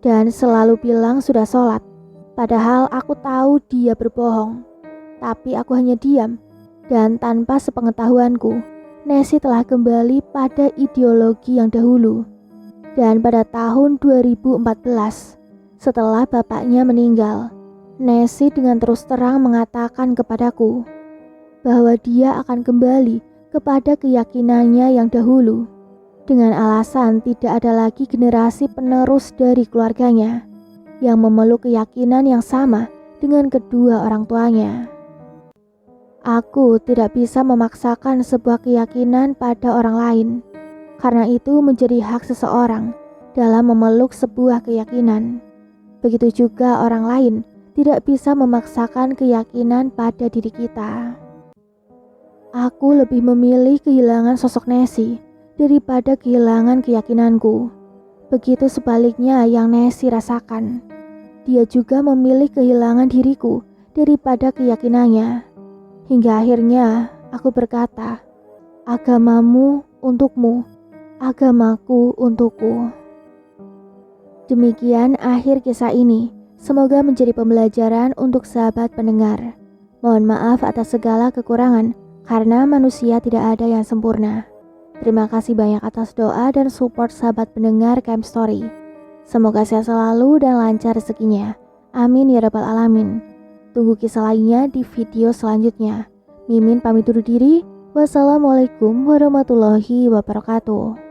dan selalu bilang sudah sholat, padahal aku tahu dia berbohong. Tapi aku hanya diam dan tanpa sepengetahuanku, Nesi telah kembali pada ideologi yang dahulu. Dan pada tahun 2014, setelah bapaknya meninggal, Nesi dengan terus terang mengatakan kepadaku bahwa dia akan kembali kepada keyakinannya yang dahulu, dengan alasan tidak ada lagi generasi penerus dari keluarganya yang memeluk keyakinan yang sama dengan kedua orang tuanya. Aku tidak bisa memaksakan sebuah keyakinan pada orang lain, karena itu menjadi hak seseorang dalam memeluk sebuah keyakinan. Begitu juga orang lain tidak bisa memaksakan keyakinan pada diri kita. Aku lebih memilih kehilangan sosok Nesi daripada kehilangan keyakinanku. Begitu sebaliknya yang Nesi rasakan. Dia juga memilih kehilangan diriku daripada keyakinannya. Hingga akhirnya aku berkata, agamamu untukmu, agamaku untukku. Demikian akhir kisah ini. Semoga menjadi pembelajaran untuk sahabat pendengar. Mohon maaf atas segala kekurangan, karena manusia tidak ada yang sempurna. Terima kasih banyak atas doa dan support sahabat pendengar Camp Story. Semoga sehat selalu dan lancar rezekinya. Amin ya rabbal alamin. Tunggu kisah lainnya di video selanjutnya. Mimin pamit undur diri. Wassalamualaikum warahmatullahi wabarakatuh.